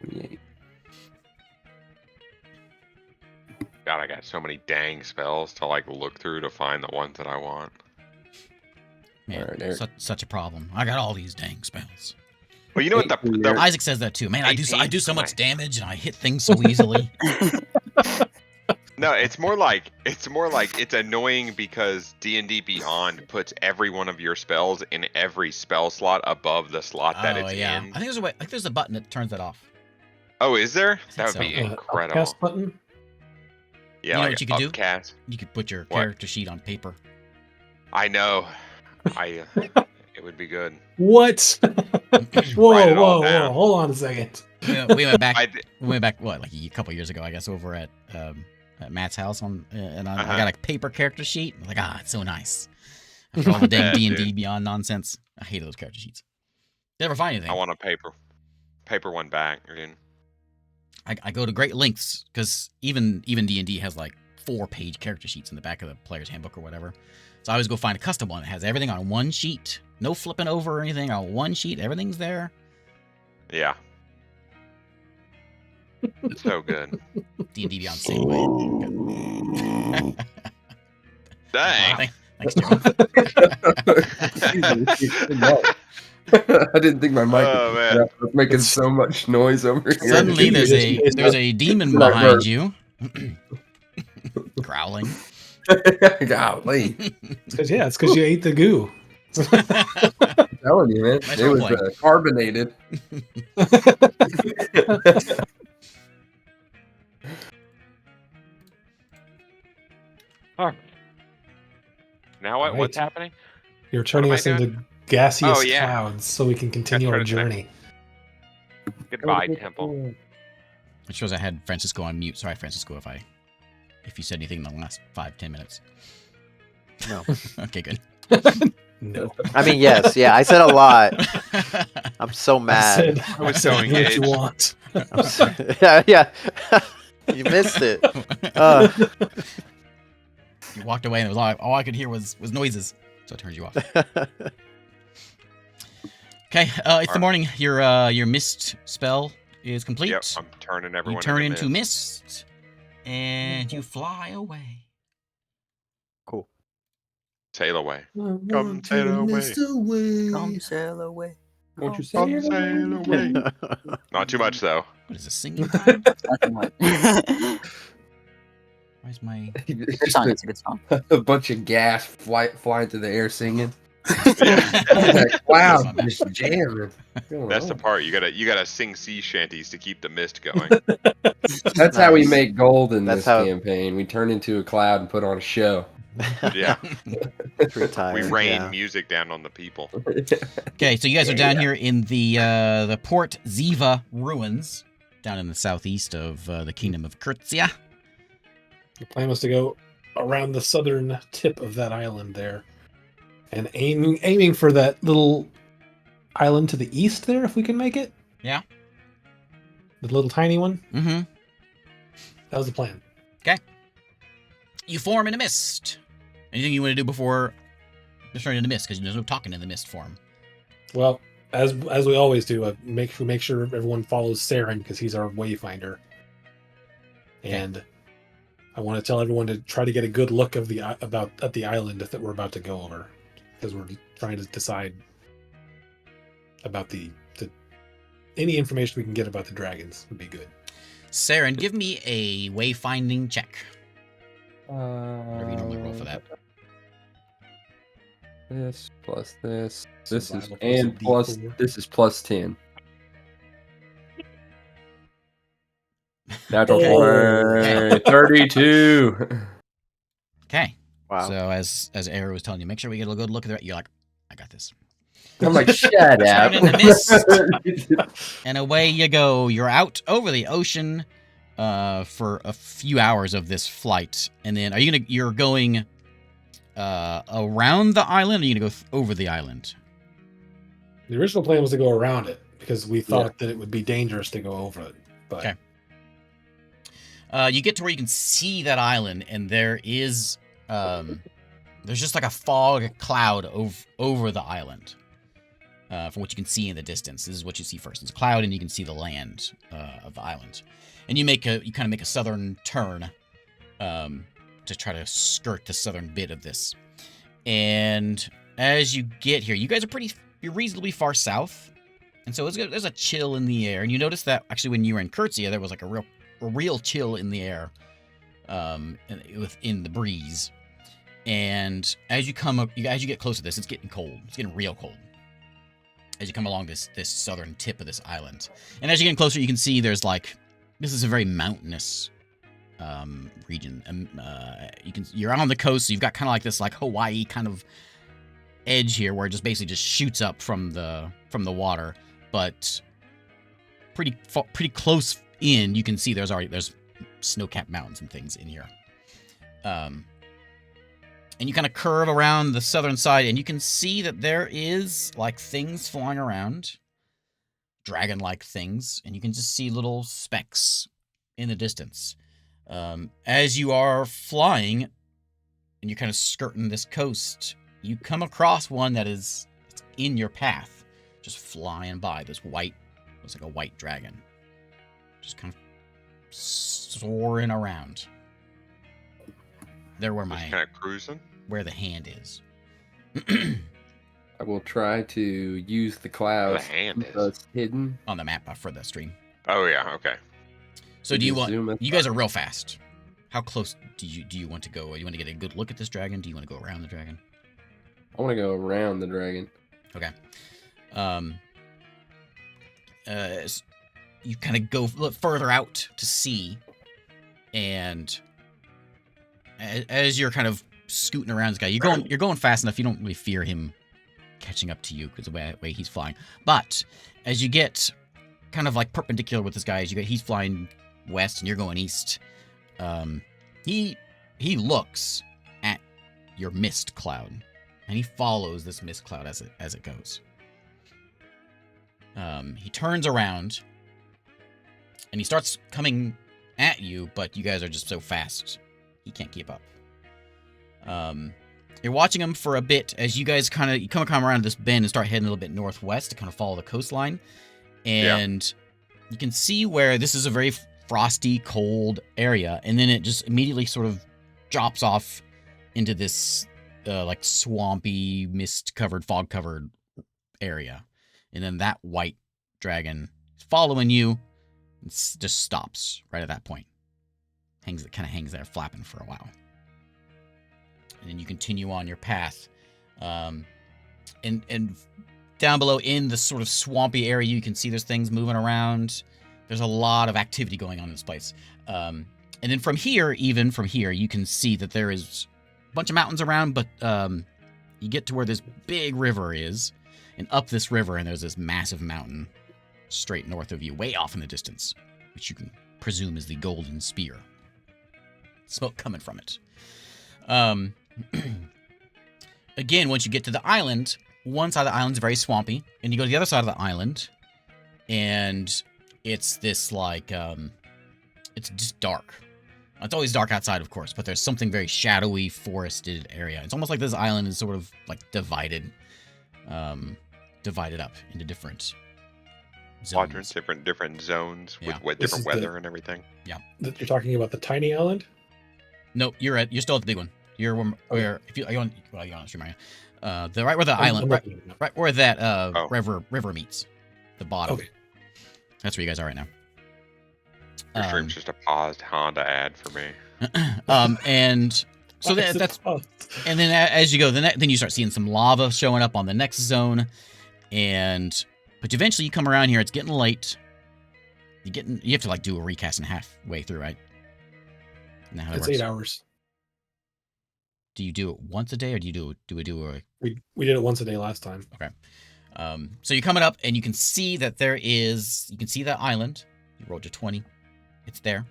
Yeah. God, I got so many dang spells to like look through to find the ones that I want. Man, All right, Eric. such a problem. I got all these dang spells. Well, you know what the Isaac says that too. Man, I do so 18? much Nice. damage and I hit things so easily. No, it's more like it's annoying because D&D Beyond puts every one of your spells in every spell slot above the slot that Oh it's yeah. in. I think there's a way. I think there's a button that turns that off. Oh, is there? That would so. be incredible. Upcast button. Yeah, You know like what you could do? upcast. You could put your What? character sheet on paper. I know. It would be good. What? Write Whoa, it all whoa, down. whoa! Hold on a second. We went back. I, We went back. What, like a couple years ago, I guess, over at Matt's house and I Uh-huh. got a paper character sheet. I'm like, it's so nice. After all the dang Yeah, D&D dude. Beyond nonsense, I hated those character sheets. Never find anything. I want a paper one back again. I go to great lengths because even D&D has like 4-page character sheets in the back of the player's handbook or whatever. So I always go find a custom one that has everything on one sheet, no flipping over or anything, on one sheet. Everything's there. Yeah. So good. D&D Beyond same way. Dang. Thanks, Jeremy. I didn't think my mic Oh, was man. up. I was making so much noise over here. Suddenly, It's there's a demon It's not behind burp. you, growling. Golly. It's because you ate the goo. I'm telling you, man. Nice It was role-playing. carbonated. Now what? Right. What's happening? You're turning am I us into gaseous Oh, yeah. clouds so we can continue turn our it to the- journey. Goodbye, Temple. It shows I had Francisco on mute. Sorry, Francisco, if you said anything in the last 5-10 minutes. No. Okay, good. No. I mean, yes, yeah, I said a lot. I'm so mad. I was so do what you engaged. want. I'm so, yeah. You missed it. You walked away and it was all I could hear was noises, so I turned you off. Okay, it's the morning. Your mist spell is complete. Yep, I'm turning everyone You turn into into mist, and you fly away. Cool. Sail away. Come sail away. Come sail away. Won't you Come say sail away. Not too much, though. What is this, singing time? Not too much. Where's my... Good It's song. just It's a good song. a bunch of gas flying through the air singing. Yeah. Like, wow, That's not bad. just jamming. That's the part. You gotta sing sea shanties to keep the mist going. That's how we Nice. make gold in That's this how- campaign. We turn into a cloud and put on a show. Yeah. Pretty tired. We rain yeah. music down on the people. Okay, so you guys are down here in the Port Ziva ruins, down in the southeast of the kingdom of Kurtzia. The plan was to go around the southern tip of that island there, and aiming for that little island to the east there, if we can make it. Yeah. The little tiny one. Mm-hmm. That was the plan. You form in a mist. Anything you want to do before just turning into mist? Because there's no talking in the mist form. Well, as we always do, make sure everyone follows Saren because he's our wayfinder. And I want to tell everyone to try to get a good look of at the island that we're about to go over, because we're trying to decide about the any information we can get about the dragons would be good. Saren, give me a wayfinding check. Whatever you normally roll for that. This plus this. This is Survival plus and a plus D4. this is plus 10. Natural Oh. 20, 32. Okay. Wow. So as Era was telling you, make sure we get a good look at it. You're like, I got this. I'm like, shut up. Turn into mist. And away you go. You're out over the ocean for a few hours of this flight. And then you're going around the island, or are you gonna go over the island? The original plan was to go around it because we thought that it would be dangerous to go over it. But Okay. You get to where you can see that island, and there is there's just like a fog cloud over the island. From what you can see in the distance, this is what you see first. It's a cloud, and you can see the land of the island. And you kind of make a southern turn to try to skirt the southern bit of this. And as you get here, you guys you're reasonably far south, and so there's a chill in the air. And you notice that actually when you were in Kurtzia, there was like a real chill in the air, within the breeze. And as you get close to this, it's getting cold. It's getting real cold as you come along this southern tip of this island. And as you get closer, you can see this is a very mountainous region. You're out on the coast, so you've got kind of like this Hawaii kind of edge here, where it just basically just shoots up from the water, but pretty close in, you can see there's snow-capped mountains and things in here. And you kind of curve around the southern side, and you can see that there is things flying around, dragon-like things, and you can just see little specks in the distance. As you are flying, and you're kind of skirting this coast, you come across one it's in your path, just flying by. Looks like a white dragon, just kind of soaring around. They're Just kind of cruising. where the hand is. I will try to use the clouds hand keep is. us hidden. On the map for the stream. Oh yeah, okay. So We do you just want? zoom in. You guys are real fast. How close do you want to go? You want to get a good look at this dragon? Do you want to go around the dragon? I want to go around the dragon. Okay. You kind of go look further out to see, and as you're kind of scooting around this guy, you're going fast enough. You don't really fear him catching up to you because the way he's flying. But as you get kind of like perpendicular with this guy, he's flying west and you're going east. He looks at your mist cloud, and he follows this mist cloud as it goes. He turns around, and he starts coming at you, but you guys are just so fast, he can't keep up. You're watching him for a bit as you guys you come around this bend and start heading a little bit northwest to kind of follow the coastline, and you can see where this is a very frosty, cold area, and then it just immediately sort of drops off into this like swampy, mist-covered, fog-covered area. And then that white dragon is following you and just stops right at that point. It kind of hangs there flapping for a while. And then you continue on your path. And down below in the sort of swampy area, you can see there's things moving around. There's a lot of activity going on in this place. And then from here, you can see that there is a bunch of mountains around, but you get to where this big river is. And up this river, and there's this massive mountain straight north of you, way off in the distance, which you can presume is the Golden Spear. Smoke coming from it. Again, once you get to the island, one side of the island is very swampy, and you go to the other side of the island, and it's this like, it's just dark. It's always dark outside, of course, but there's something very shadowy, forested area. It's almost like this island is sort of like divided up into different zones. Quadrants, different zones with This different is weather and everything. You're talking about the tiny island? No, you're still at the big one. You're where if you on stream, right? Right where the I'm island, looking at it. right where that river meets, the bottom. Okay. That's where you guys are right now. Your stream's just a paused Honda ad for me. And so that's and then as you go, then you start seeing some lava showing up on the next zone, but eventually you come around here. It's getting late. You have to like do a recast and halfway through, right? Now It's 8 hours. Do you do it once a day, or do you do a? We did it once a day last time. Okay. So you're coming up, and you can see that you can see that island. You rolled your 20. It's there.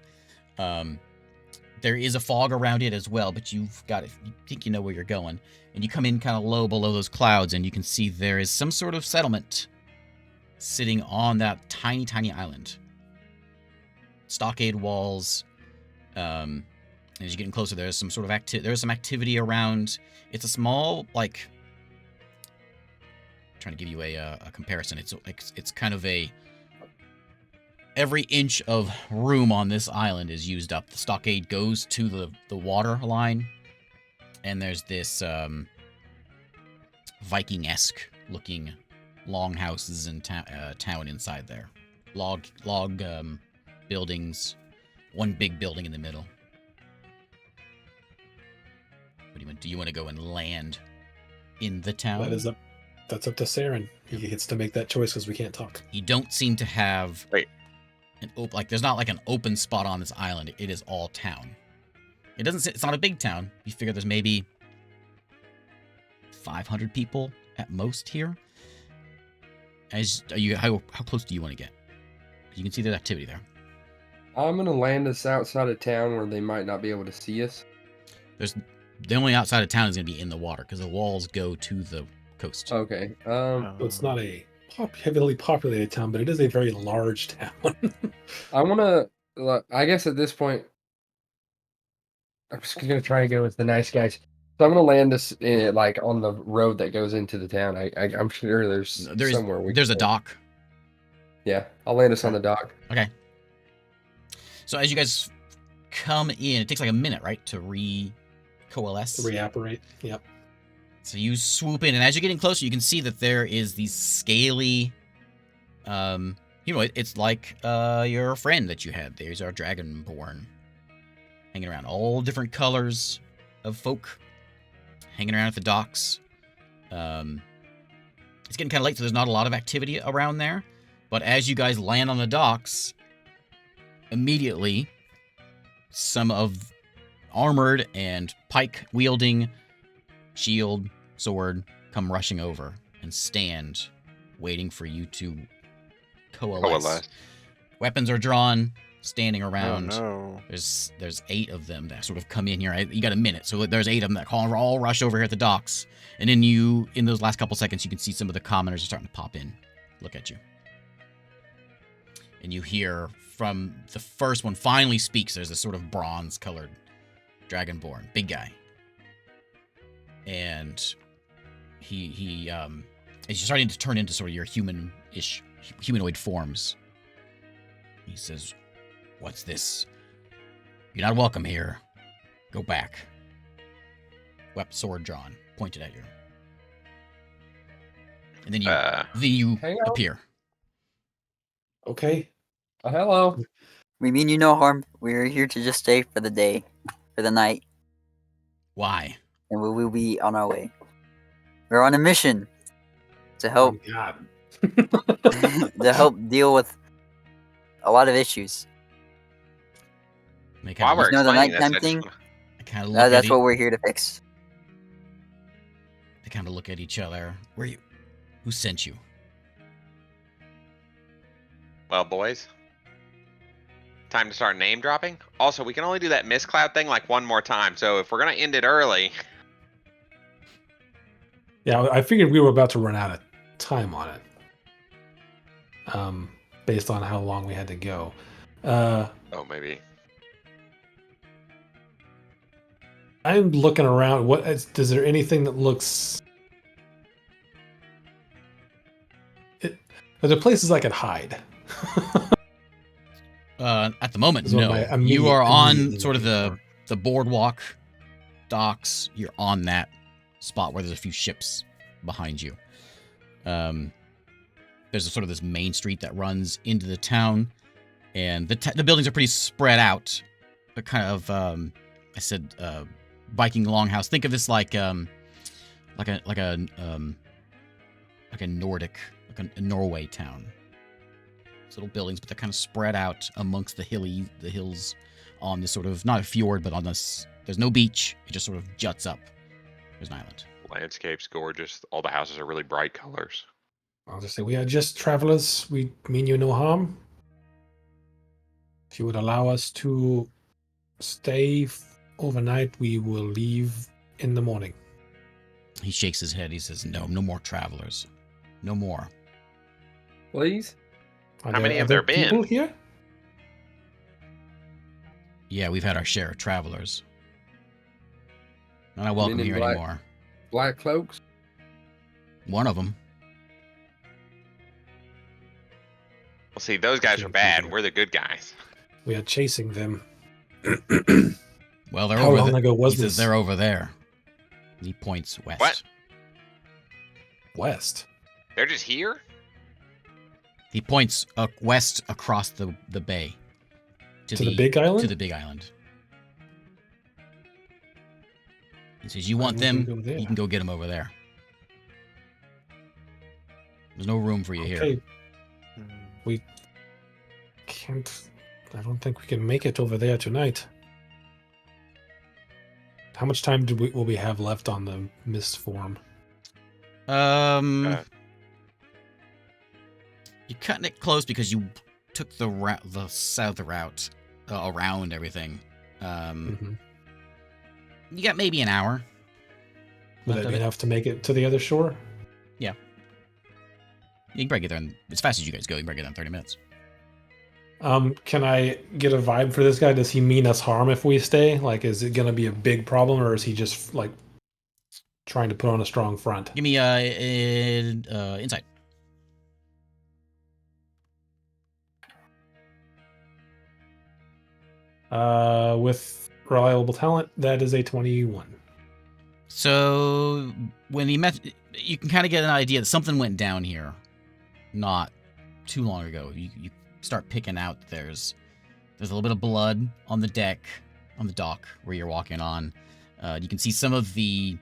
There is a fog around it as well, but you've got it. You think you know where you're going, and you come in kind of low below those clouds, and you can see there is some sort of settlement sitting on that tiny, tiny island. Stockade walls. As you're getting closer, there's some sort of there's some activity around. It's a small, like, I'm trying to give you a comparison. It's kind of every inch of room on this island is used up. The stockade goes to the water line, and there's this Viking-esque looking longhouses and town inside there. Log buildings, one big building in the middle. What do you want? Do you want to go and land in the town? That's up to Saren. He gets to make that choice because we can't talk. You don't seem to have there's not like an open spot on this island. It is all town. It's not a big town. You figure there's maybe 500 people at most here. How close do you want to get? You can see there's activity there. I'm gonna land us outside of town where they might not be able to see us. The only outside of town is going to be in the water because the walls go to the coast. Okay. So it's not a heavily populated town, but it is a very large town. I want to. I guess at this point, I'm just gonna try and go with the nice guys. So I'm gonna land us like on the road that goes into the town. I'm sure there's somewhere there's a dock. Yeah, I'll land us on the dock. Okay. So as you guys come in, it takes like a minute, right, to coalesce. Reapparate. Yep. So you swoop in, and as you're getting closer, you can see that there is these scaly, it's like your friend that you had. There's our dragonborn, hanging around. All different colors of folk, hanging around at the docks. It's getting kind of late, so there's not a lot of activity around there. But as you guys land on the docks, immediately, some of armored and pike-wielding, shield, sword, come rushing over and stand, waiting for you to coalesce. Weapons are drawn, standing around. Oh, no. There's 8 of them that sort of come in here. You got a minute, so there's 8 of them that all rush over here at the docks. And then in those last couple seconds, you can see some of the commoners are starting to pop in, look at you. And you hear from the first one finally speaks. There's this sort of bronze-colored dragonborn, big guy. And he is starting to turn into sort of your humanoid forms. He says, "What's this? You're not welcome here. Go back." Sword drawn, pointed at you. And then you Hang on. appear. Okay. Hello. We mean you no harm. We're here to just stay for the day, for the night, Why? and we will be on our way. We're on a mission to help Oh, God. to help deal with a lot of issues. They While kind we're of, know the explaining this, nighttime I just thing? wanna- they kind of look That's at what we're here to fix. They kind of look at each other. Who sent you? Well, boys, time to start name dropping. Also, we can only do that mist cloud thing like one more time. So if we're gonna end it early, Yeah, I figured we were about to run out of time on it. Based on how long we had to go. oh maybe. I'm looking around. Is there anything that looks? Are there places I could hide? At the moment, Is what no. my You are immediately on sort of looking the boardwalk docks. You're on that spot where there's a few ships behind you. There's sort of this main street that runs into the town, and the buildings are pretty spread out. They're kind of, I said, Viking longhouse. Think of this like a Nordic, like a Norway town. It's little buildings, but they're kind of spread out amongst the hills on this sort of, not a fjord, but on this, there's no beach. It just sort of juts up. There's an island. Landscape's gorgeous. All the houses are really bright colors. I'll just say we are just travelers. We mean you no harm. If you would allow us to stay overnight, we will leave in the morning. He shakes his head. He says, "No more travelers. No more." Please. Are How many have other there been? people here? Yeah, we've had our share of travelers. Not welcome Men in here black. anymore. Black cloaks. One of them. Well, see, those guys are Can't bad. be We're the good guys. We are chasing them. Well, they're How over long ago was he says this? they're over there. He points west. What? West. They're just here? He points west across the bay. To the big island? To the big island. He says, "You want Why would we them? go there? You can go get them over there. There's no room for you here." Okay. We can't. I don't think we can make it over there tonight. How much time will we have left on the mist form? You're cutting it close because you took the south route around everything. Mhm. You got maybe an hour. Would left that of be it. enough to make it to the other shore? You can probably get there as fast as you guys go. You can probably get there in 30 minutes. Can I get a vibe for this guy? Does he mean us harm if we stay? Like, is it going to be a big problem, or is he just like trying to put on a strong front? Give me insight. With reliable talent, that is a 21. So when he met, you can kind of get an idea that something went down here not too long ago. You start picking out there's a little bit of blood on the deck, on the dock where you're walking on. You can see some of the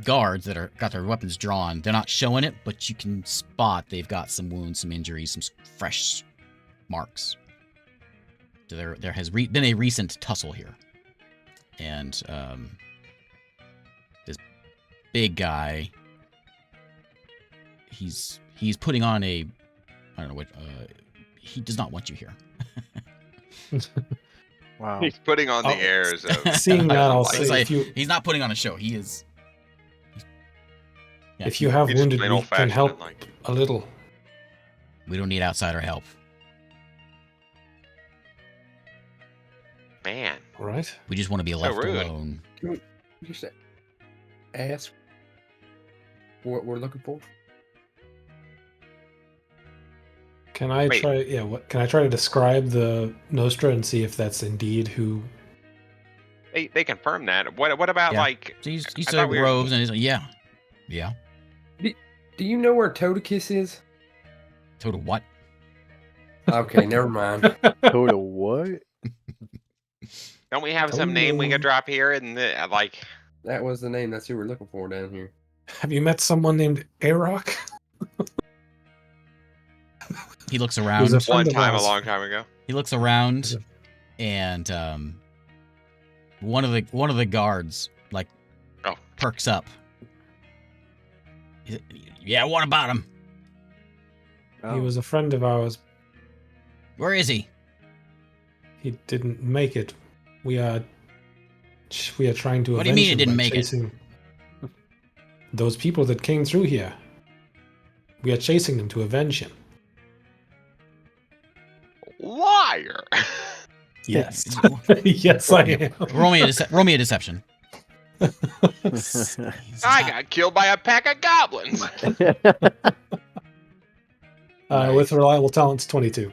guards that got their weapons drawn. They're not showing it, but you can spot they've got some wounds, some injuries, some fresh marks. So there has been a recent tussle here, and this big guy, he's putting on a, I don't know what, he does not want you here. Wow. He's putting on the Oh. airs of. Seeing that, I'll Like, say It's like, if you he's not putting on a show. He is. Yeah, if you have he's wounded, plain we old-fashioned can help and, like, a little. we don't need outsider help. man. All right. We just want to be So left rude. alone. Just ask what we're looking for. Can I Wait. try? Yeah. What can I try to describe the Nostra and see if that's indeed who? They confirm that. What about Yeah. like? So he's I said thought we were- robes, and he's like, yeah. Do you know where Toadicus is? Total what? Okay, never mind. Total what? Don't we have some name we could drop here and like? That was the name. That's who we're looking for down here. Have you met someone named Arok? He looks Who's around. a friend One of time, a ours. long time ago. He looks around, and one of the guards like Oh. perks up. Yeah, what about him? He was a friend of ours. Where is he? He didn't make it. We are trying to What do you avenge mean he him didn't by make it? chasing those people that came through here. We are chasing them to avenge him. Liar. Yes. Yes, I am. Roll me a deception. I got killed by a pack of goblins. With reliable talents, 22.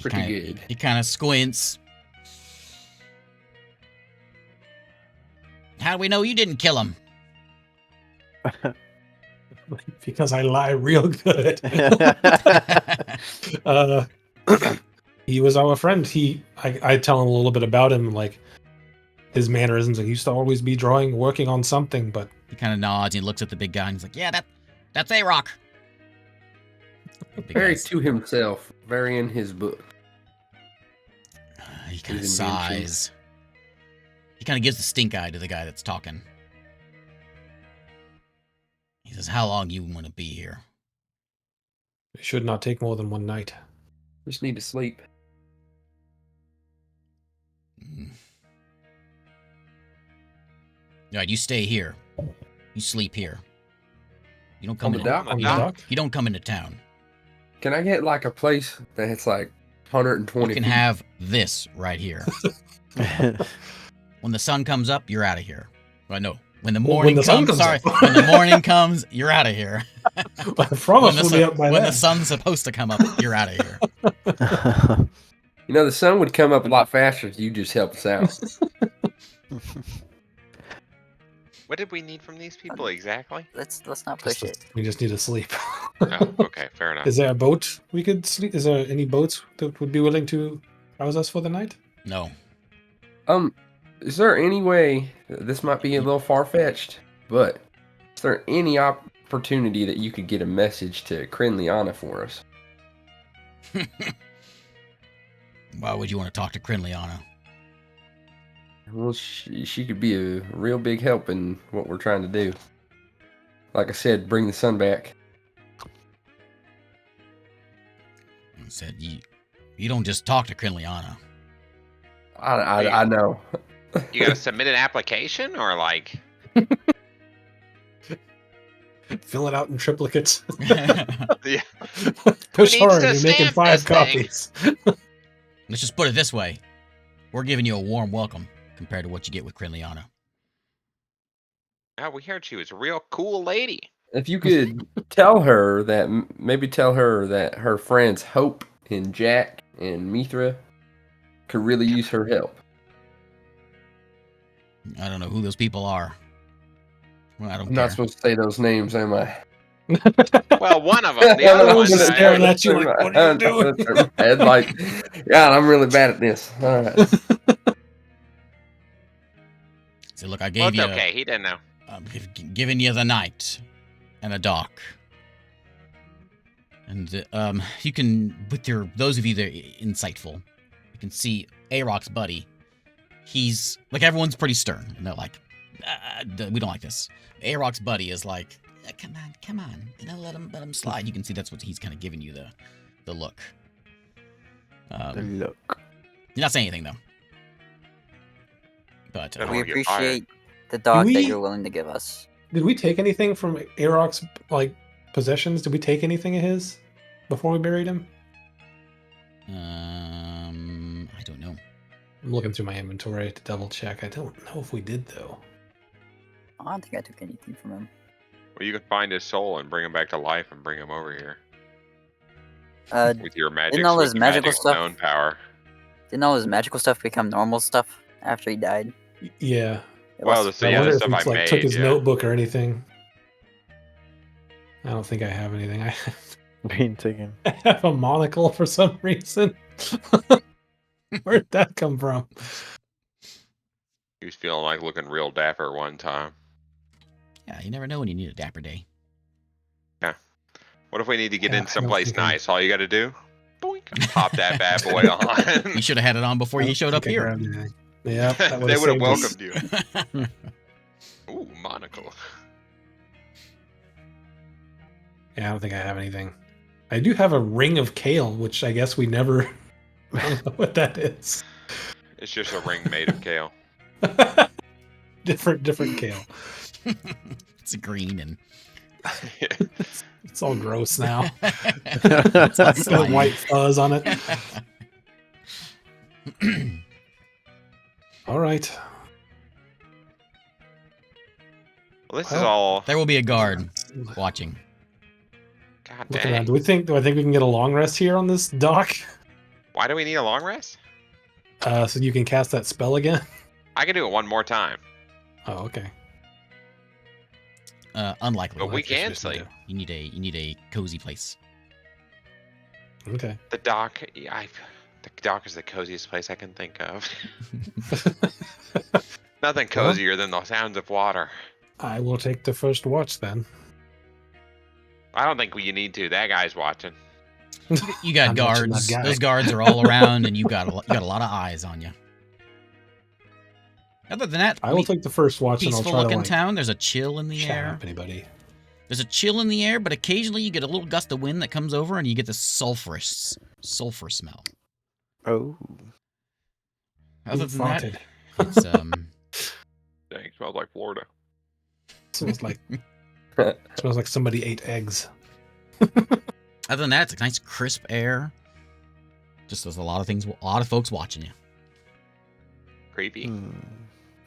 Pretty good. He kind of squints. How do we know you didn't kill him? Because I lie real good. He was our friend. I tell him a little bit about him, like his mannerisms. He used to always be working on something, but He kind of nods and he looks at the big guy and he's like, "Yeah, that's A-Rock." Big Very guy's- to himself, very in his book. He kind of His invention. sighs. He kind of gives the stink eye to the guy that's talking. He says, "How long you want to be here?" it should not take more than one night. Just need to sleep. Mm. All right, you stay here. You sleep here. You don't come On the into dock? On the you don't- dock? You don't come into town. Can I get like a place that's like 120 You can feet? have this right here. When the sun comes up, you're out of here. Well, no. When the When morning the sun comes, comes sorry. up. When the morning comes, you're out of here. I When, promise the we'll sun, be up by when then. the sun's supposed to come up, you're out of here. You know, the sun would come up a lot faster if you just help us out. What did we need from these people exactly? Let's not push it. We just need to sleep. Oh, okay, fair enough. Is there a boat we could sleep? Is there any boats that would be willing to house us for the night? No. Is there any way, this might be a little far-fetched, but is there any opportunity that you could get a message to Krenliana for us? Why would you want to talk to Krenliana? Well, she could be a real big help in what we're trying to do. Like I said, bring the sun back. He said, you don't just talk to Krenliana. I know. You gotta submit an application or like? Fill it out in triplicates. Yeah. Push needs hard. to You're making stamp 5 this thing? copies. Let's just put it this way. We're giving you a warm welcome compared to what you get with Krenliana. Oh, we heard she was a real cool lady. If you could tell her that, maybe tell her that her friends Hope and Jack and Mithra could really use her help. I don't know who those people are. Well, I don't I'm care. not supposed to say those names, am I? Well, one of them. The other I'm one's just not. staring at you like, what are you doing? Head like, God, I'm really bad at this. All right. So look, I Well, gave it's you, okay. He didn't know. given you the night and a dock. And you can, with your those of you that are insightful, you can see Arok's buddy. He's like, everyone's pretty stern, and they're like, we don't like this. Arok's buddy is like, come on, let him slide. You can see that's what he's kind of giving you the look. The look. You're not saying anything though. But Don't We wanna get fired. appreciate the dog that we- you're willing to give us. Did we take anything from Arok's like possessions? Did we take anything of his before we buried him? I don't know. I'm looking through my inventory to double check. I don't know if we did though. I don't think I took anything from him. Well, you can find his soul and bring him back to life and bring him over here with your magic. Didn't all his with magical magic stuff- stone power. Didn't all his magical stuff become normal stuff after he died? Yeah. It Well, must- So I yeah, wonder the if stuff he's I like made, took his yeah. notebook or anything. I don't think I have anything. I Being taken. have a monocle for some reason. Where'd that come from? He was feeling like looking real dapper one time. Yeah, you never know when you need a dapper day. What if we need to get Yeah, in I don't someplace think I- nice? All you got to do, boink, pop that bad boy You on. should have had it on before I you don't showed up think I here. grabbed anything. Yeah, that They would have saved us. welcomed you. Ooh, monocle. Yeah, I don't think I have anything. I do have a ring of kale, which I guess we never. I don't know what that is. It's just a ring made of kale. different kale. It's green and It's all gross now. it's not It's got slimy. white fuzz on it. All right. Well, this is Well, all. There will be a guard watching. God Looking around. dang. Do I think we can get a long rest here on this dock? Why do we need a long rest? So you can cast that spell again? I can do it one more time. Oh, okay. Unlikely. But we That's what can you're supposed sleep. to You need a cozy place. Okay. The dock. The dock is the coziest place I can think of. Nothing Well- cozier than the sounds of water. I will take the first watch then. I don't think you need to. That guy's watching. You got I'm watching that guards. guy. Those guards are all around, and you got a lot of eyes on you. Other than that, I will take the first watch and I'll peaceful try to looking like town. There's a chill in the chat air. up anybody. There's a chill in the air, but occasionally you get a little gust of wind that comes over, and you get the sulfur smell. Oh. Other than that, Farted. it's Dang, smells like Florida. Smells like somebody ate eggs. other than that, it's a nice crisp air. Just there's a lot of folks watching you. Creepy. Hmm.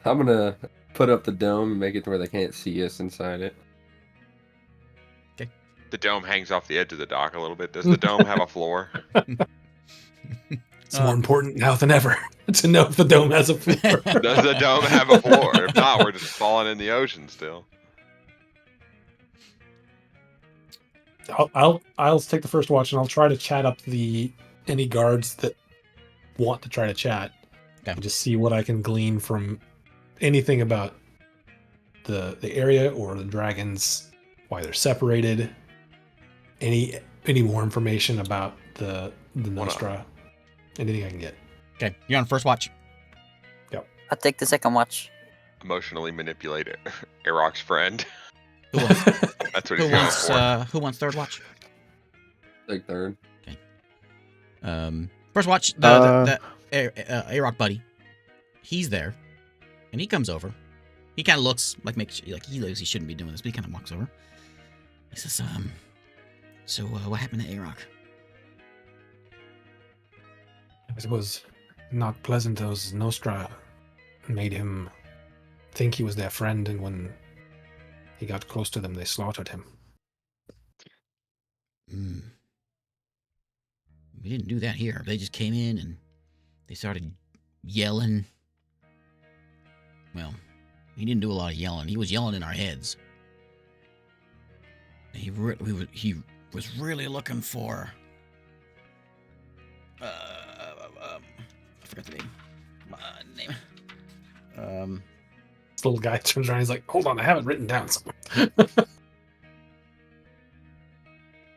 I'm gonna put up the dome and make it to where they can't see us inside it. The dome hangs off the edge of the dock a little bit. Does the dome have a floor? It's more important now than ever to know if the dome has a floor. Does the dome have a floor? If not, we're just falling in the ocean still. I'll take the first watch and I'll try to chat up any guards that want to try to chat. Okay. And just see what I can glean from anything about the area or the dragons, why they're separated. Any more information about the Nostra. Anything I can get. Okay, you're on first watch. I'll take the second watch. Emotionally manipulate it. Arok's friend. Who wants, That's what he's going for. who wants third watch? Like third. First watch, the Arok buddy. He's there, and he comes over. He kind of looks like he knows he shouldn't be doing this, but he kind of walks over. He says, so what happened to Arok? It was not pleasant. Those Nostra made him think he was their friend, and when he got close to them, they slaughtered him. We didn't do that here. They just came in and they started yelling. Well, He didn't do a lot of yelling. He was yelling in our heads. He was really looking for. I forgot the name. This little guy turns around. He's like, "Hold on, I have it written down somewhere."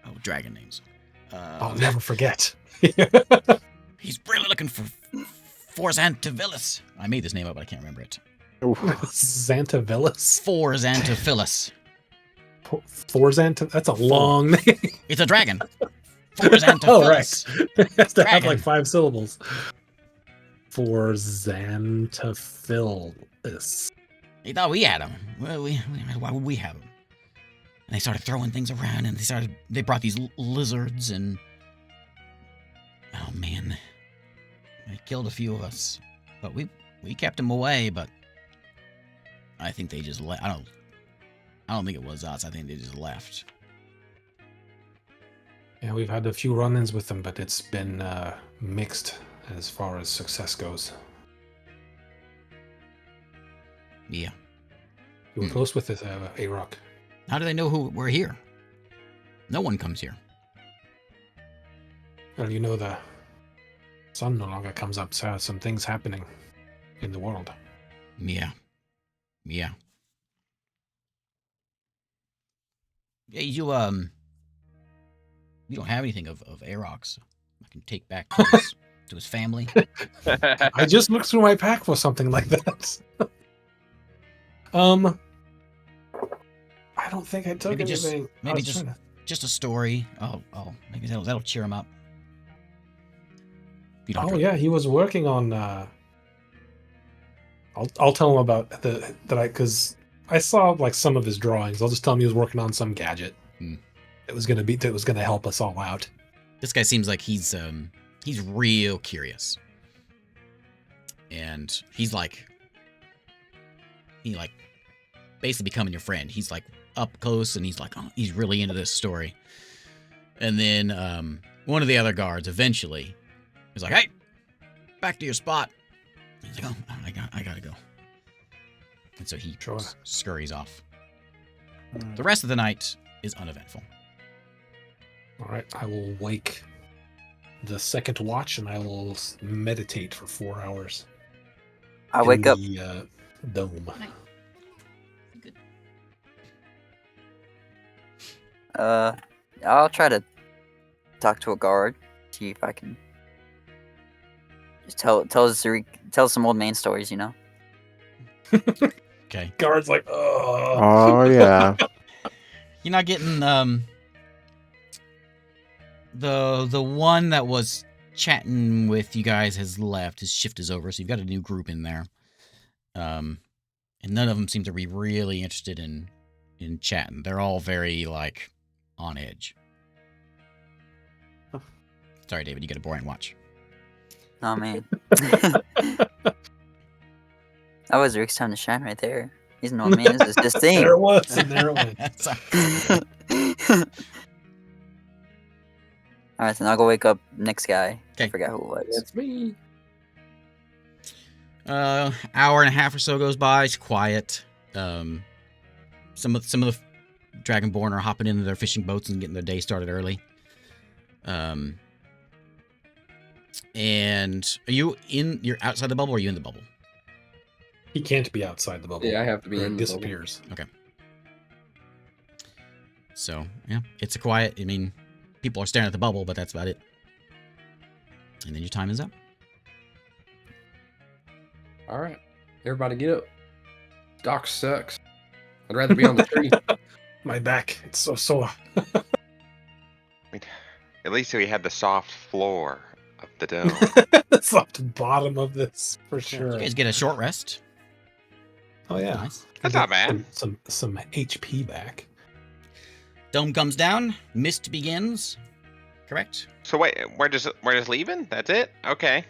Oh, dragon names. I'll never forget. He's really looking for Forzantivilis. I made this name up, but I can't remember it. Xantavillis? Forzantivilis. Forzant? That's a long name. It's a dragon. Forzantivilis. Oh, right. It has to have Dragon. like 5 syllables. Forzantivilis. He thought we had him. Well, why would we have him? And they started throwing things around, and they brought these lizards, and oh man, they killed a few of us. But we kept him away. But I think they just left. I don't think it was us. I think they just left. Yeah, we've had a few run-ins with them, but it's been mixed as far as success goes. Yeah. You were close with this, A-Rock. How do they know we're here? No one comes here. Well, you know the sun no longer comes up, so some things happening in the world. Yeah. Yeah. Yeah, you don't have anything of Arox. I can take back to his family. I just looked through my pack for something like that. I don't think I took anything. Just a story. Oh, maybe that'll cheer him up. You don't have Oh to- yeah, he was working on. I'll tell him about because I saw like some of his drawings. I'll just tell him he was working on some gadget. That was gonna help us all out. This guy seems like he's real curious, and he basically becoming your friend. He's like up close, and he's like, oh, he's really into this story. And then one of the other guards eventually is like, hey, back to your spot. He's like, oh, I gotta go. And so he scurries off. The rest of the night is uneventful. All right, I will wake the second watch, and I will meditate for 4 hours. I wake up. The dome. Good. I'll try to talk to a guard, see if I can just tell some old man stories, you know. Okay. Guard's like, oh. Oh yeah. You're not getting the one that was chatting with you guys has left. His shift is over, so you've got a new group in there. And none of them seem to be really interested in chatting. They're all very like on edge. Sorry, David, you got a boring watch. Oh man. That was Rick's time to shine right there. He's an old man. This is this thing. There it was, and there it went. Sorry. All right, then I'll go wake up next guy. I Okay. forgot who it was. It's me. Hour and a half or so goes by. It's quiet. Some of the Dragonborn are hopping into their fishing boats and getting their day started early. And you're outside the bubble, or are you in the bubble? He can't be outside the bubble. Yeah, I have to be or in it the bubble. disappears. So yeah, it's a quiet. I mean, people are staring at the bubble, but that's about it. And then your time is up. All right, everybody get up. Doc sucks. I'd rather be on the tree. My back, it's so sore. At least we had the soft floor of the dome. The soft bottom of this, for sure. You guys get a short rest. Oh yeah, Nice. That's not bad. Some HP back. Dome comes down. Mist begins. Correct. So wait, we're just leaving? That's it? Okay.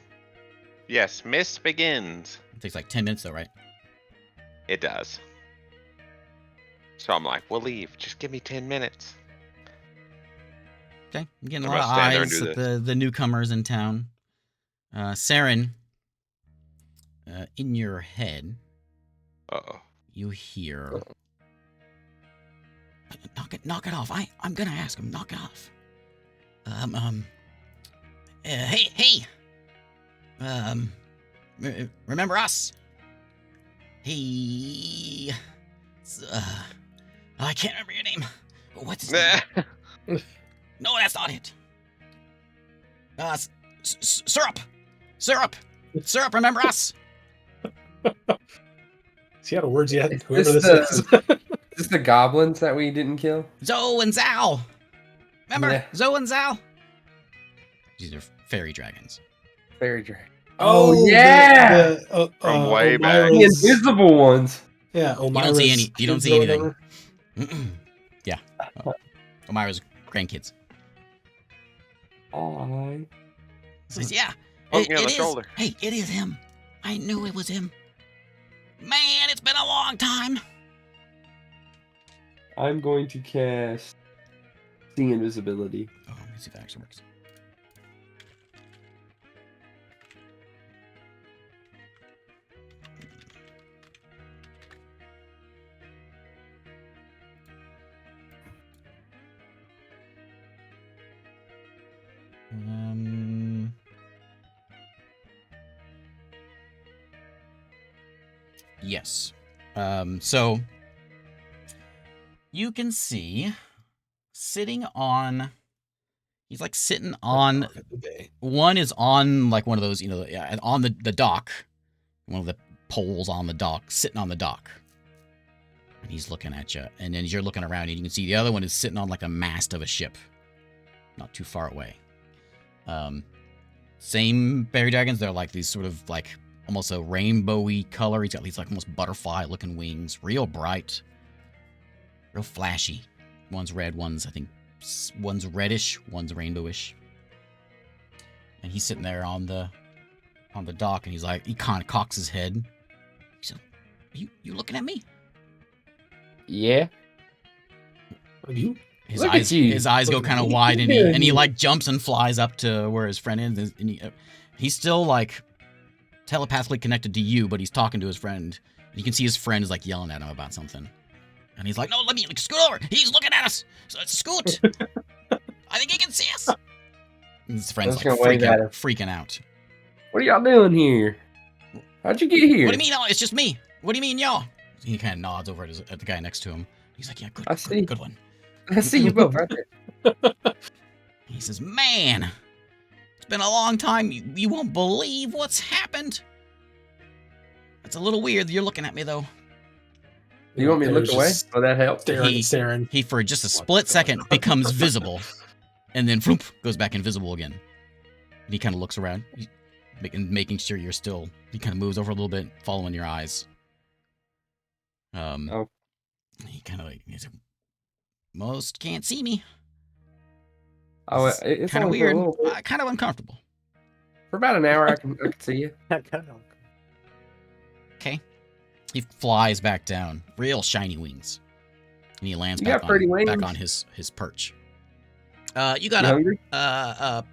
Yes, mist begins. It takes like 10 minutes though, right? It does. So I'm like, we'll leave. Just give me 10 minutes. Okay. I'm getting a I'm lot of gonna stand there and eyes do at the newcomers in town. Saren, in your head, Uh-oh. you hear. Knock it off. I'm gonna ask him. Knock it off. Hey. Remember us? Hey. I can't remember your name. What's his name? No, that's not it. Syrup. Remember us? See how the words yet? Is Whoever this this is. Is this the goblins that we didn't kill? Zoe and Zal. Remember Yeah. Zoe and Zal? These are fairy dragons. Fairy dragon. Oh, yeah! From way back. Omira's- The invisible ones. Yeah, Omira's You don't kids see or anything. whatever. Yeah. Omira's grandkids. Oh, Says, yeah. Poke me on it the is. shoulder. Hey, it is him. I knew it was him. Man, it's been a long time. I'm going to cast See Invisibility. Oh, let me see if that actually works. Yes. So you can see sitting on. He's like sitting on. One is on like one of those, on the dock. One of the poles on the dock, sitting on the dock. And he's looking at you. And then you're looking around and you can see the other one is sitting on like a mast of a ship. Not too far away. Same fairy dragons. They're like these sort of like almost a rainbowy color. He's got these like almost butterfly looking wings. Real bright. Real flashy. One's red, one's reddish, one's rainbowish. And he's sitting there on the dock and he's like, he kind of cocks his head. He said, you looking at me? Yeah. You? His Look at eyes, you. his eyes go kind of wide, and he like jumps and flies up to where his friend is, and he's still like telepathically connected to you, but he's talking to his friend. You can see his friend is like yelling at him about something, and he's like, "No, let me scoot over. He's looking at us. So scoot. I think he can see us." And his friend's like I was gonna wave at him. freaking out. What are y'all doing here? How'd you get here? What do you mean? Oh, it's just me. What do you mean, y'all? He kind of nods over at the guy next to him. He's like, "Yeah, I see. good one." I see you both right there. He says, "Man, it's been a long time. You won't believe what's happened. It's a little weird that you're looking at me, though." You want me to look There's away? just Oh, that helps. Staring. He, for just a split second, becomes visible, and then floop, goes back invisible again. And he kind of looks around, making sure you're still. He kind of moves over a little bit, following your eyes. Oh. He kind of like, he's like, most can't see me. Oh, it's kind of only for a weird. little bit. Kind of uncomfortable. For about an hour, I can see you. Okay. He flies back down, real shiny wings, and he lands You back got pretty on wings. his perch. You got You hungry? a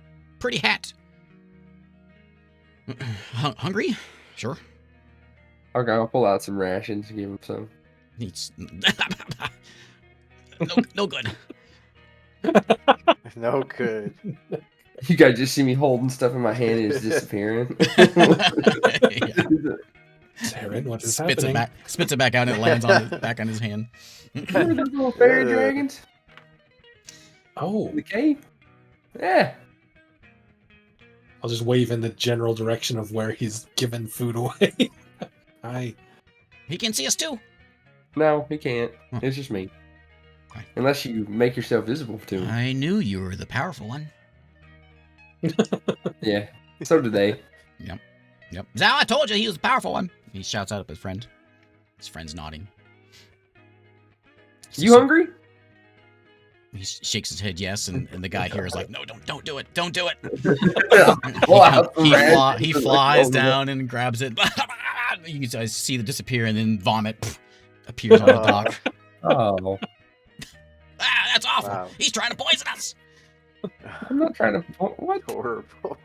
pretty hat. Hungry? Sure. Okay, I'll pull out some rations and give him some. He's no good. No good. You guys just see me holding stuff in my hand and it's disappearing. Yeah. Saren, what is Spits happening? it back out, and it lands back on his hand. Remember those little fairy dragons Oh, in the cave? Yeah. I'll just wave in the general direction of where he's given food away. Hi. He can see us too. No, he can't. Huh. It's just me. Okay. Unless you make yourself visible to him. I knew you were the powerful one. Yeah. So do they. Yep. Now I told you he was the powerful one. He shouts out at his friend. His friend's nodding. You hungry? He shakes his head yes, and the guy here is like, "No, don't do it. Don't do it." Pull out some rations. He flies down and grabs it. You guys see the disappear, and then vomit appears on the dock. Oh. That's awful. Wow. He's trying to poison us. I'm not trying to. What? Horrible.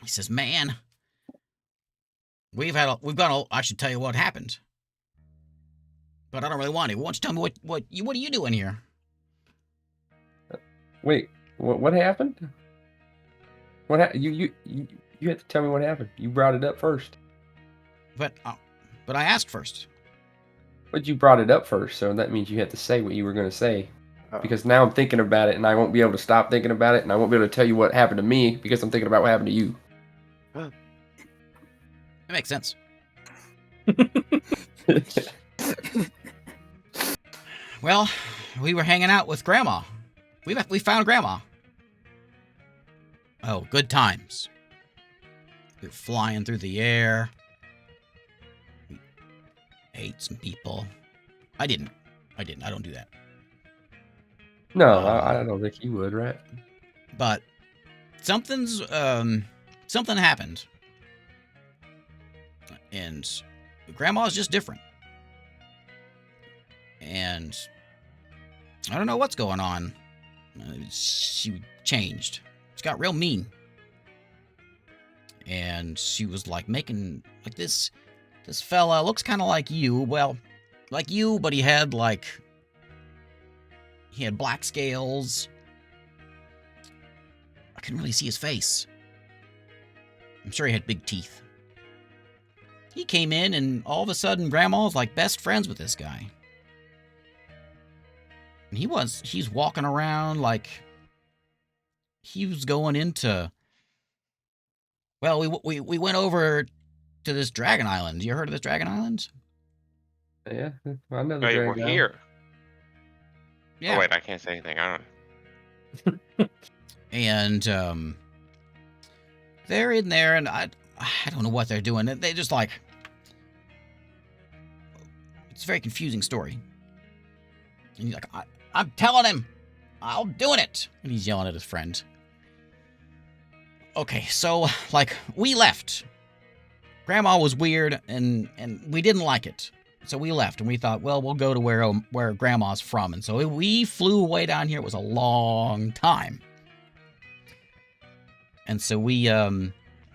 He says, "Man, I should tell you what happened. But I don't really want to. Why don't you tell me what are you doing here? Wait, what happened? You have to tell me what happened. You brought it up first. But I asked first. But you brought it up first, so that means you had to say what you were going to say. Oh. Because now I'm thinking about it, and I won't be able to stop thinking about it, and I won't be able to tell you what happened to me because I'm thinking about what happened to you. That makes sense. Well, we were hanging out with Grandma. We found Grandma. Oh, good times. We were flying through the air. We ate some people. I didn't. I don't do that. No, I don't think you would, right? But something happened. And Grandma's just different. And I don't know what's going on. She changed. She got real mean. And she was like making like this fella looks kind of like you. Well, like you, but he had black scales. I couldn't really see his face. I'm sure he had big teeth. He came in and all of a sudden Grandma was like best friends with this guy. And he's walking around like he was going into, well, we went over to this Dragon Island. You heard of this Dragon Island? Yeah, I know the Wait, Dragon we're Island. here. Yeah. Oh, wait, I can't say anything. I don't know. And they're in there, and I don't know what they're doing. They just like, it's a very confusing story. And he's like, I'm telling him, I'm doing it, and he's yelling at his friend. Okay, so like we left. Grandma was weird, and we didn't like it. So we left, and we thought, well, we'll go to where Grandma's from. And so we flew way down here. It was a long time. And so we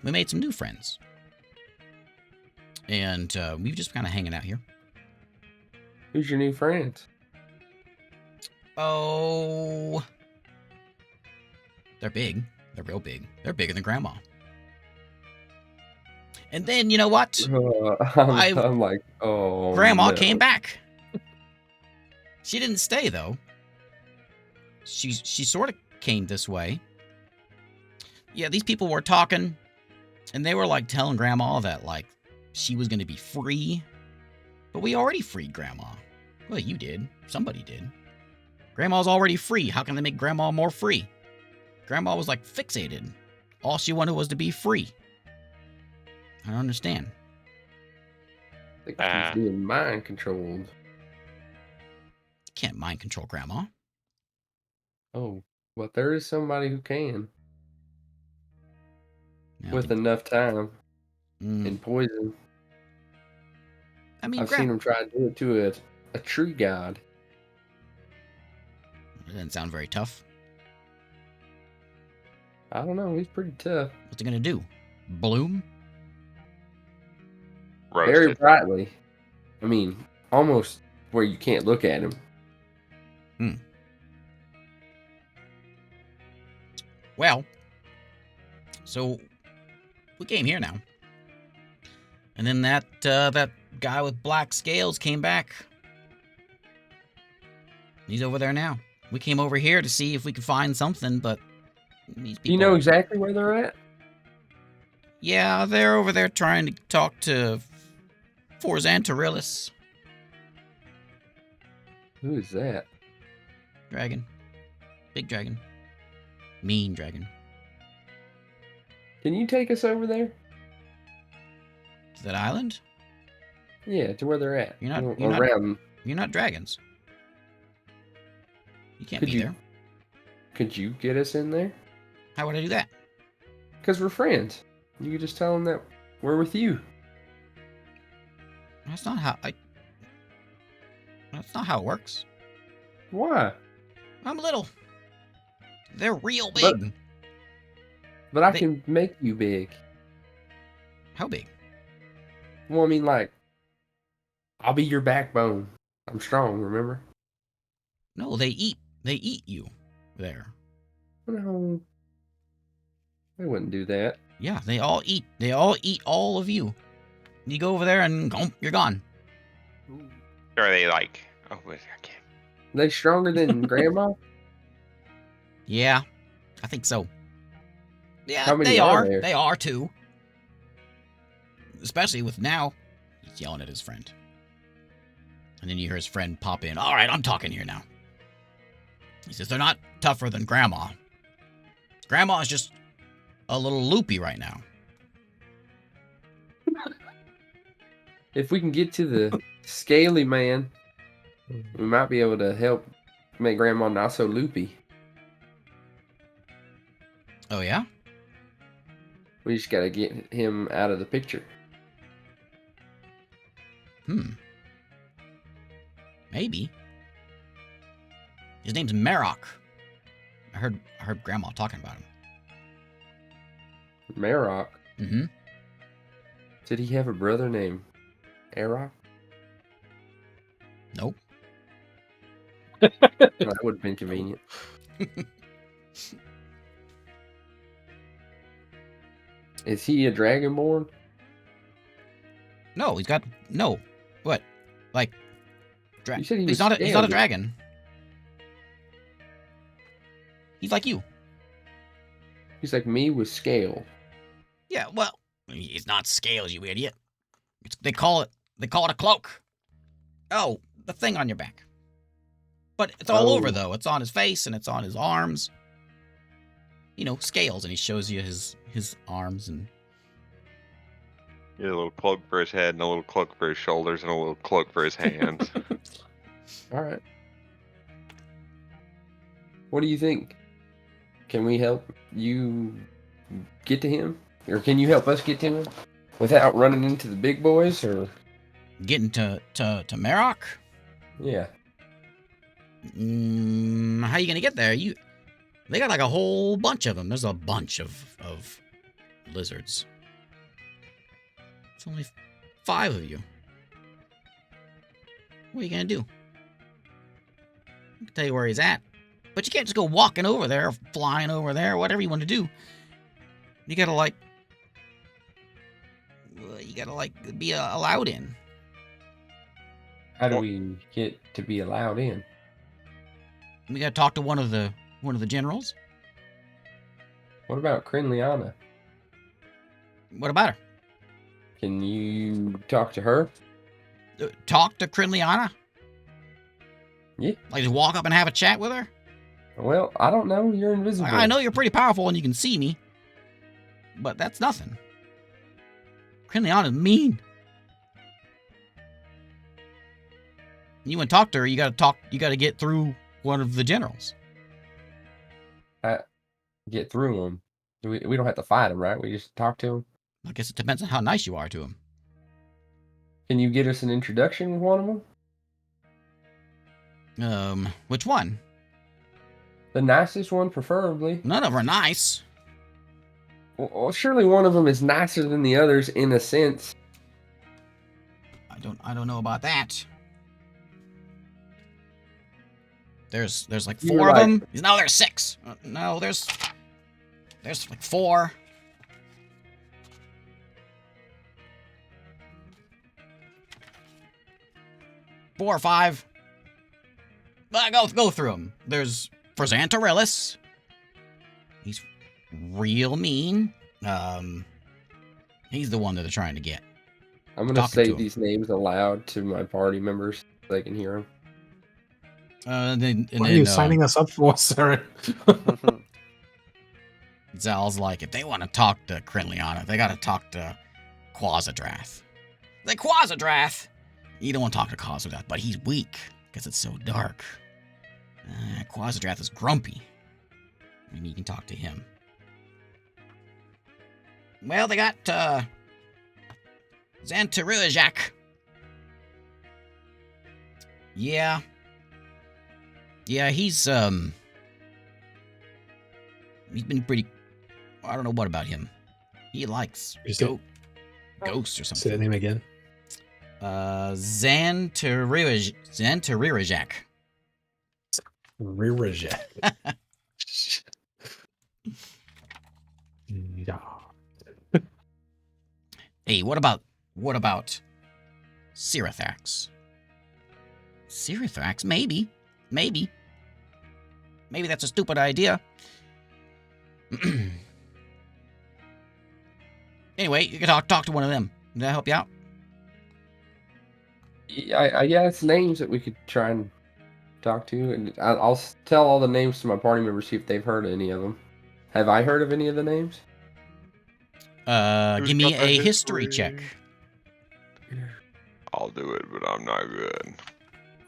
made some new friends. And we've just kind of hanging out here. Who's your new friend? Oh, they're big. They're real big. They're bigger than Grandma. And then, you know what? I'm like, oh, Grandma no. came back. She didn't stay, though. She sort of came this way. Yeah, these people were talking, and they were, like, telling Grandma that, like, she was going to be free. But we already freed Grandma. Well, you did. Somebody did. Grandma's already free. How can they make Grandma more free? Grandma was, like, fixated. All she wanted was to be free. I don't understand. I think she's being mind controlled. Can't mind control Grandma. Oh, well, there is somebody who can. Yeah, With enough time and poison. I mean, I've seen him try to do it to a tree god. That doesn't sound very tough. I don't know. He's pretty tough. What's he gonna do? Bloom? Very Roasted. brightly. I mean, almost where you can't look at him. Well, so we came here now, and then that guy with black scales came back. He's over there now. We came over here to see if we could find something, but these people. You know exactly where they're at? Yeah, they're over there trying to talk to Forzantarillis. Who is that? Dragon. Big dragon. Mean dragon. Can you take us over there? To that island? Yeah, to where they're at. You're not- Or you're not- around. You're not dragons. You can't Could be you- there. Could you get us in there? How would I do that? Because we're friends. You could just tell them that we're with you. That's not how That's not how it works. Why? I'm little. They're real big. But I They- can make you big. How big? Well, I mean, like, I'll be your backbone. I'm strong, remember? No, they eat you there. No. They wouldn't do that. Yeah, they all eat all of you. You go over there and you're gone. Or are they like? Oh, wait, I can't. Are they stronger than Grandma? Yeah, I think so. Yeah, How many they are are. there? They are too. Especially with now, he's yelling at his friend. And then you hear his friend pop in. All right, I'm talking here now. He says they're not tougher than Grandma. Grandma is just a little loopy right now. If we can get to the scaly man, we might be able to help make Grandma not so loopy. Oh yeah? We just gotta get him out of the picture. Maybe. His name's Marok. I heard Grandma talking about him. Marok. Mm-hmm. Did he have a brother named Arok? Nope. That would have been convenient. Is he a dragonborn? No, he's got no. What? Like You said he was he's not a scaled. dragon. He's like you. He's like me with scale. Yeah, well, he's not scales, you idiot. They call it a cloak. Oh, the thing on your back. But it's all over though. It's on his face and it's on his arms. You know, scales, and he shows you his arms and He had a little cloak for his head and a little cloak for his shoulders and a little cloak for his hands. All right. What do you think? Can we help you get to him? Or can you help us get to him without running into the big boys? Or getting to Marok. yeah, How you gonna get there? They got like a whole bunch of them. There's a bunch of lizards. It's only 5 of you. What are you gonna do? I can tell you where he's at, but you can't just go walking over there, or flying over there, whatever you want to do. You gotta be allowed in. how do we get to be allowed in? We gotta talk to one of the generals. What about Crinliana? What about her? Can you talk to her? Talk to Crinliana? Yeah. Like just walk up and have a chat with her? Well, I don't know. You're invisible. I know you're pretty powerful and you can see me, but that's nothing. Crinliana's mean. You want to talk to her, you gotta get through one of the generals. Get through them. We don't have to fight them, right? We just talk to them. I guess it depends on how nice you are to him. Can you get us an introduction with one of them? Which one? The nicest one, preferably. None of them are nice. Well, surely one of them is nicer than the others in a sense. I don't know about that. There's like You're 4 of like- them. No, there's 6. No, there's like 4. Four or 5. Go through them. There's Frazantarillis. He's real mean. He's the one that they're trying to get. I'm gonna Talking say to 'em. these names aloud to my party members so they can hear them. What are you signing us up for, sir? Zal's like, if they want to talk to Crinliana, they got to talk to Quasadrath. The Quasadrath! You don't want to talk to Quasadrath, but he's weak because it's so dark. Quasadrath is grumpy. Maybe you can talk to him. Well, they got Xantarilizak. Yeah, he's been pretty. I don't know what about him. He likes Is it- ghosts or Say something. that name again. Xantarirajak. Rirajak. Yeah. Hey, what about Sirathax? Sirathax? Maybe. Maybe that's a stupid idea. Anyway, you can talk to one of them. Did that help you out? Yeah, it's names that we could try and talk to, and I'll tell all the names to my party members, see if they've heard of any of them. Have I heard of any of the names? Give me a history check. I'll do it, but I'm not good.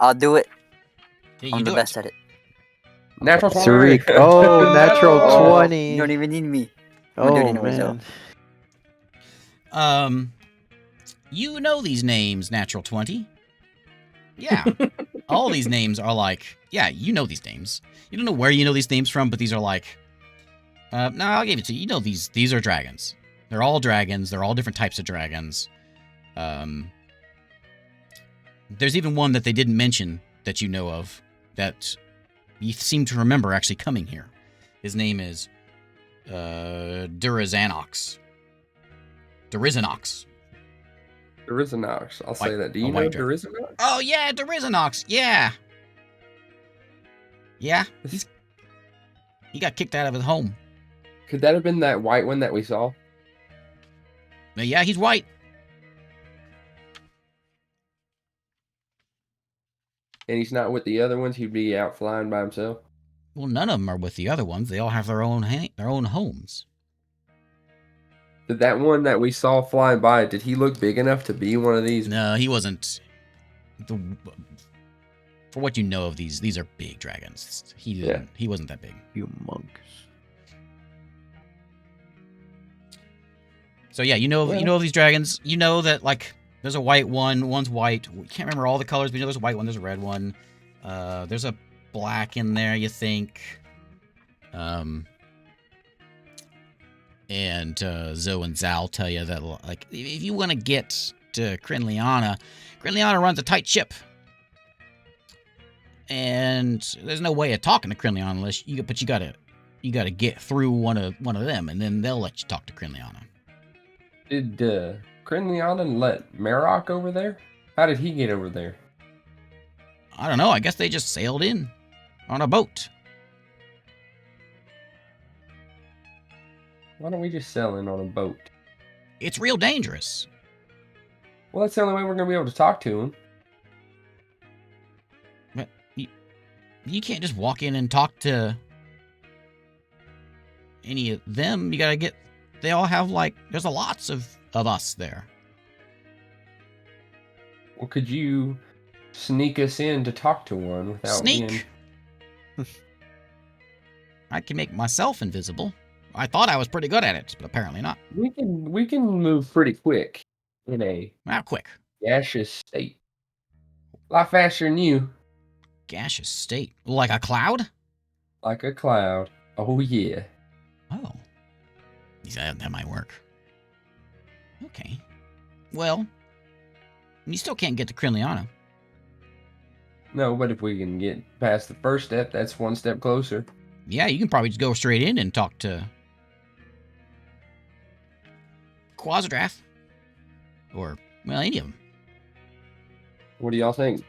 I'll do it. Yeah, I'm the best at it. Natural 20. Sarik. Oh, natural Oh, 20. You don't even need me. I'm gonna do it Oh, anyways, though. man. You know these names, Natural 20. Yeah. All these names are like, yeah, you know these names. You don't know where you know these names from, but these are like, no, I'll give it to you. You know these are dragons. They're all dragons. They're all different types of dragons. There's even one that they didn't mention that you know of that you seem to remember actually coming here. His name is Durizanox. Durizanox. Durizanox. I'll say that. Do you know white dragon. Durizanox? Oh yeah, Durizanox. Yeah. Yeah. He got kicked out of his home. Could that have been that white one that we saw? But yeah, he's white. And he's not with the other ones. He'd be out flying by himself. Well, none of them are with the other ones. They all have their own homes. Did that one that we saw flying by, did he look big enough to be one of these? No, he wasn't. For what you know of these are big dragons. He wasn't that big. Humongous. So yeah, you know of these dragons. You know that like there's a white one. One's white. We can't remember all the colors, but you know there's a white one. There's a red one. There's a black in there. You think. And Zoe and Zal tell you that like if you want to get to Crinliana runs a tight ship. And there's no way of talking to Crinliana unless you gotta get through one of them, and then they'll let you talk to Crinliana. Did Crinliana let Marok over there? How did he get over there? I don't know. I guess they just sailed in on a boat. Why don't we just sail in on a boat? It's real dangerous. Well, that's the only way we're going to be able to talk to him. But you can't just walk in and talk to any of them. You gotta get. They all have like. There's a lots of us there. Well, could you sneak us in to talk to one without Sneak? being... I can make myself invisible. I thought I was pretty good at it, but apparently not. We can move pretty quick in a How quick? gaseous state. A lot faster than you. Gaseous state. Like a cloud? Like a cloud. Oh, yeah. Oh. That might work. Okay. Well, you still can't get to Crinliana. No, but if we can get past the first step, that's one step closer. Yeah, you can probably just go straight in and talk to Quadrath. Or, well, any of them. What do y'all think?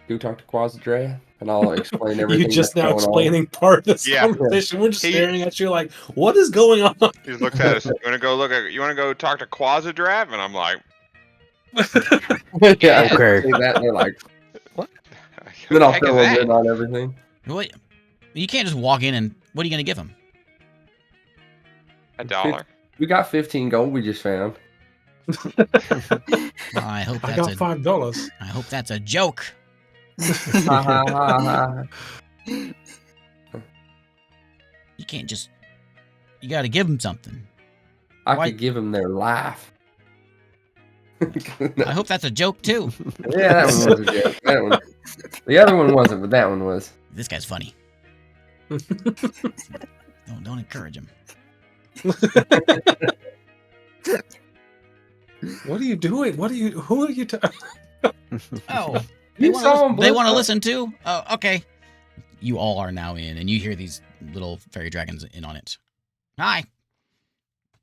Go talk to Quadrath, and I'll explain everything. You just that's now going explaining part of this Yeah. conversation. We're just staring at you like, what is going on? He just looks at us. You want to go talk to Quadrath? And I'm like, on. Yeah, Okay. say that, and they're like, who then the I'll heck fill is them that? in on everything. What? You can't just walk in and... What are you going to give him? $1. We got 15 gold we just found. I hope I that's got $5. I hope that's a joke. Ha, ha, ha, ha. You can't just... You got to give him something. I Why- could give them their life. I hope that's a joke, too. Yeah, that one was a joke. That one. The other one wasn't, but that one was. This guy's funny. Don't encourage him. What are you doing? Who are you? Oh, You saw him. they Blue want to Skull. listen too? Oh, okay. You all are now in, and you hear these little fairy dragons in on it. Hi.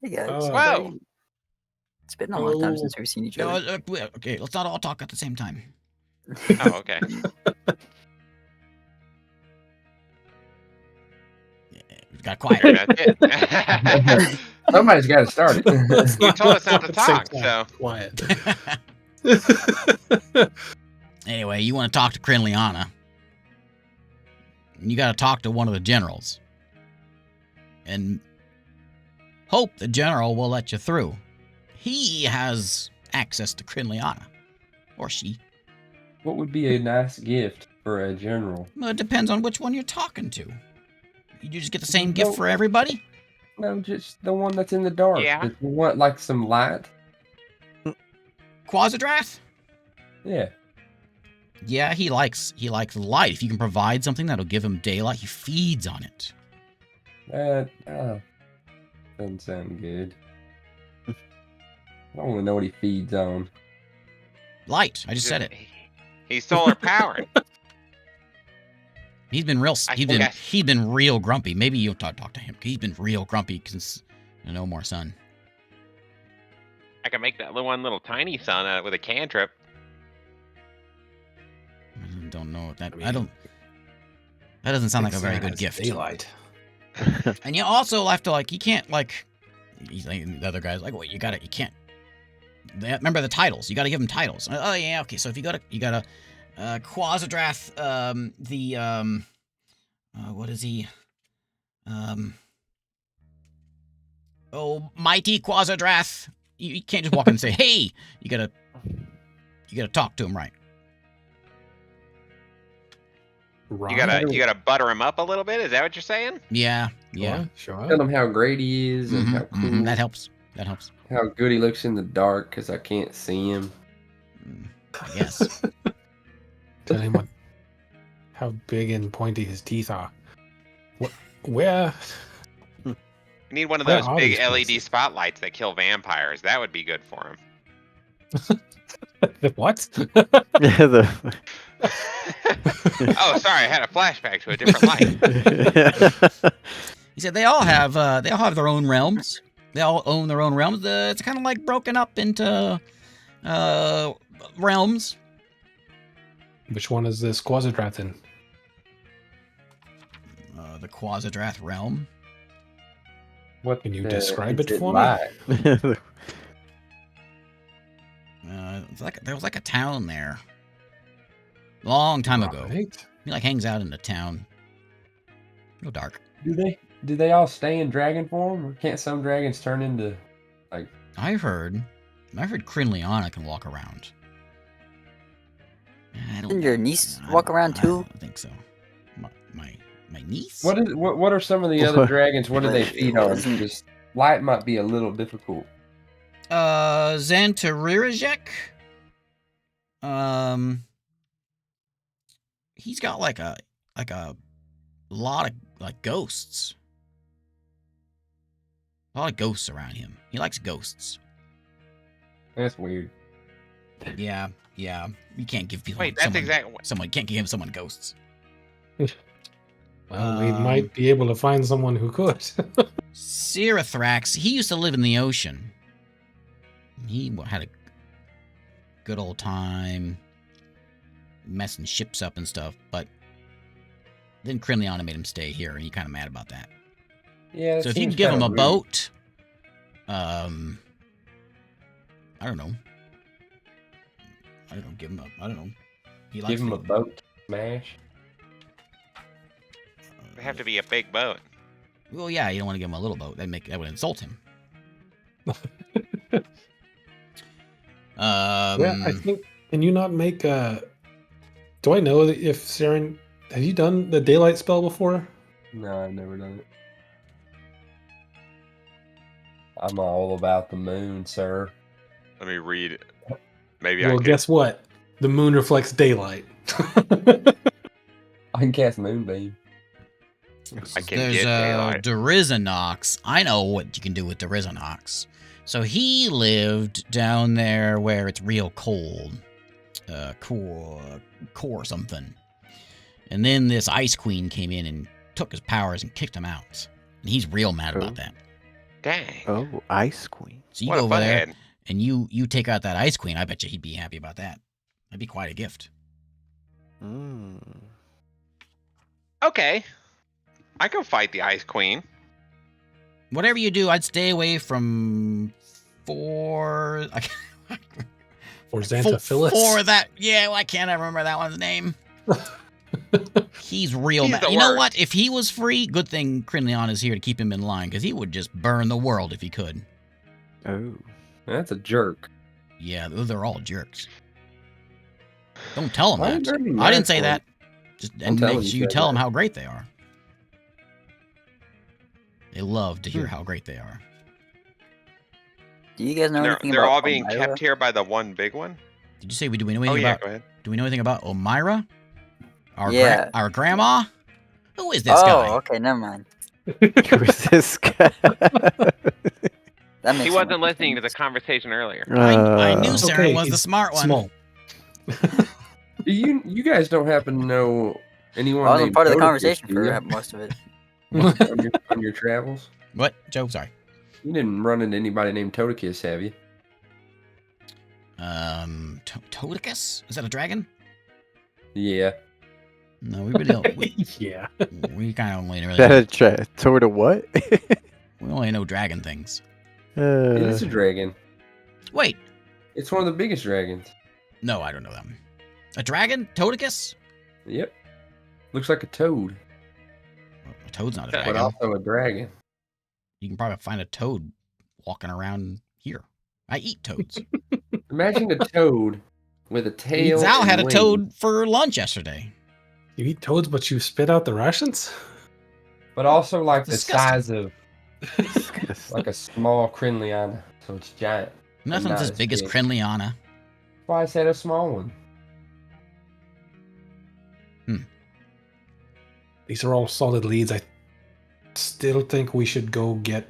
Hey guys. Whoa. It's been a long time Oh. since we've seen each No, other. okay, let's not all talk at the same time. Oh, okay. Got quiet. That's it. Somebody's got to start it. You told us not to At the same talk, time. so Quiet. Anyway, you want to talk to Crinliana. You got to talk to one of the generals. And hope the general will let you through. He has access to Crinliana. Or she. What would be a nice gift for a general? Well, it depends on which one you're talking to. You just get the same No. gift for everybody? No, just the one that's in the dark. Yeah. Does he want like some light? Quasidrath? Yeah. Yeah, he likes light. If you can provide something that'll give him daylight, he feeds on it. Doesn't sound good. I don't want to know what he feeds on. Light. I just said it. He's solar powered. He's been real. I He's guess. been real grumpy. Maybe you'll talk to him. He's been real grumpy since no more sun. I can make that little tiny sun with a cantrip. I don't know what that. I mean, I don't. That doesn't sound like a very Sarah good has gift. Daylight. And you also have to you can't He's like, the other guy's like, well, you can't. Remember the titles. You got to give him titles. Oh yeah, okay. So if you got Quasidrath, what is he? Mighty Quasidrath. You can't just walk in and say, hey. You gotta talk to him right. You gotta butter him up a little bit. Is that what you're saying? Yeah, yeah. Sure. Tell him how great he is and how cool, That helps. That helps. how good he looks in the dark because I can't see him. I guess. Tell him how big and pointy his teeth are. Where? You need one of Where those are big these LED places? spotlights that kill vampires. That would be good for him. What? The- Oh, sorry, I had a flashback to a different light. He said they all have their own realms. They all own their own realms. It's kind of like broken up into realms. Which one is this Quasidrath in? The Quasidrath realm. What Can you describe is it for me? like? There was a town there. Long time ago. Right. He hangs out in the town. Real dark. Do they all stay in dragon form, or can't some dragons turn into I've heard Crinliana can walk around. I don't Didn't your know. niece I walk don't- around I too? don't think so. My niece? What are some of the other dragons? What do they But it feed on? wasn't- Because light might be a little difficult. Xantarirajek. He's got a lot of ghosts. A lot of ghosts around him. He likes ghosts. That's weird. Yeah. You can't give people Wait, that's exactly. can't give someone ghosts. Well, we might be able to find someone who could. Sirathrax, he used to live in the ocean. He had a good old time messing ships up and stuff, but then Crinliana made him stay here, and he kind of mad about that. Yeah. it So if you seems can give him kinda a rude. boat, I don't know. Give him a, I don't know. He likes Give him a the- boat to smash. It'd have to be a big boat. Well, yeah, you don't want to give him a little boat. That would insult him. Yeah, I think. Can you not make a? Do I know that if Saren, have you done the daylight spell before? No, I've never done it. I'm all about the moon, sir. Let me read. Maybe Well, I could. guess what? The moon reflects daylight. I can cast moonbeam. I can There's get daylight. Derizanox. I know what you can do with Derizanox. So he lived down there where it's real cold. Core something. And then this Ice Queen came in and took his powers and kicked him out. And he's real mad about that. Dang. Oh, Ice Queen. So you What go a over there butthead. and you take out that Ice Queen. I bet you he'd be happy about that. That'd be quite a gift. Mm. Okay. I can fight the Ice Queen. Whatever you do, I'd stay away from for Xanthophilis. For that. Yeah, why can't I remember that one's name? He's real He's mad. the You know worst. what? If he was free, good thing Crinleon is here to keep him in line, because he would just burn the world if he could. Oh. That's a jerk. Yeah, they're all jerks. Don't tell them Why that. are you I mad didn't say for that. Just and telling make you sure you said tell them that. how great they are. They love to hear how great they are. Do you guys know They're, anything they're about all being Elmira? kept here by the one big one. Did you say do we know Oh anything yeah, about? go ahead. Do we know anything about Elmira? Yeah. Our grandma? Who is this Oh, guy? okay, never mind. Who is this guy? That makes He so wasn't much listening to the sense. conversation earlier. I knew Saren Okay, was the he's smart one. Small. Do you guys don't happen to know anyone I wasn't named part of the Toadicus, conversation do for you? most of it. on your travels? What, Joe? Sorry. You didn't run into anybody named Toadicus, have you? Todicus? Is that a dragon? Yeah. No, we really don't. Yeah. We kind of only really. That Toad of what? We only know dragon things. It is a dragon. Wait, It's one of the biggest dragons. no, I don't know them. A dragon? Todicus? Yep. Looks like a toad, A toad's not a But but dragon. also a dragon. You can probably find a toad walking around here. I eat toads. Imagine a toad with a tail. Zal and had a wings. toad for lunch yesterday. You eat toads, but you spit out the rations? But also like the Disgusting. size of like a small Crinleon, so it's giant. Nothing's not as as big as big. Crinleana. That's why I said a small one. These are all solid leads. I still think we should go get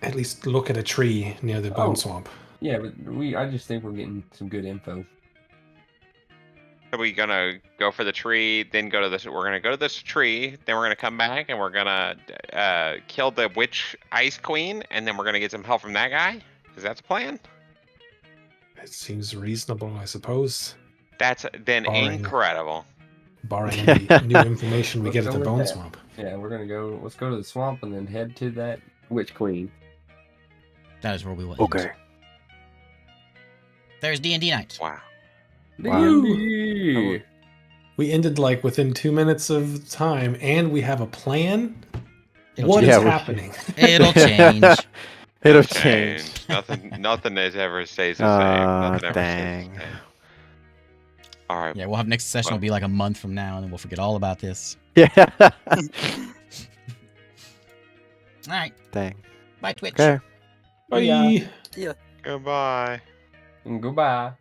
at least look at a tree near the bone Oh. swamp. Yeah, but I just think we're getting some good info. Are we gonna go for the tree, then go to this? We're gonna go to this tree, then we're gonna come back and we're gonna kill the witch ice queen, and then we're gonna get some help from that guy. Is that the plan? It seems reasonable, I suppose, That's then Barring- incredible. barring any new information we Let's get go at the with bone that. swamp. Yeah, we're gonna go. Let's go to the swamp and then head to that witch queen. That is where we will Okay. end. There's D&D night. Wow. D&D. We ended like within 2 minutes of time, and we have a plan. It'll What is change. happening? It'll change. It'll change. Nothing ever stays the same. Nothing ever Dang. stays the same. All right. Yeah, we'll have next session will be like a month from now, and then we'll forget all about this. Yeah. All right. Dang. Bye, Twitch. Okay. Bye. Yeah. Goodbye. And goodbye.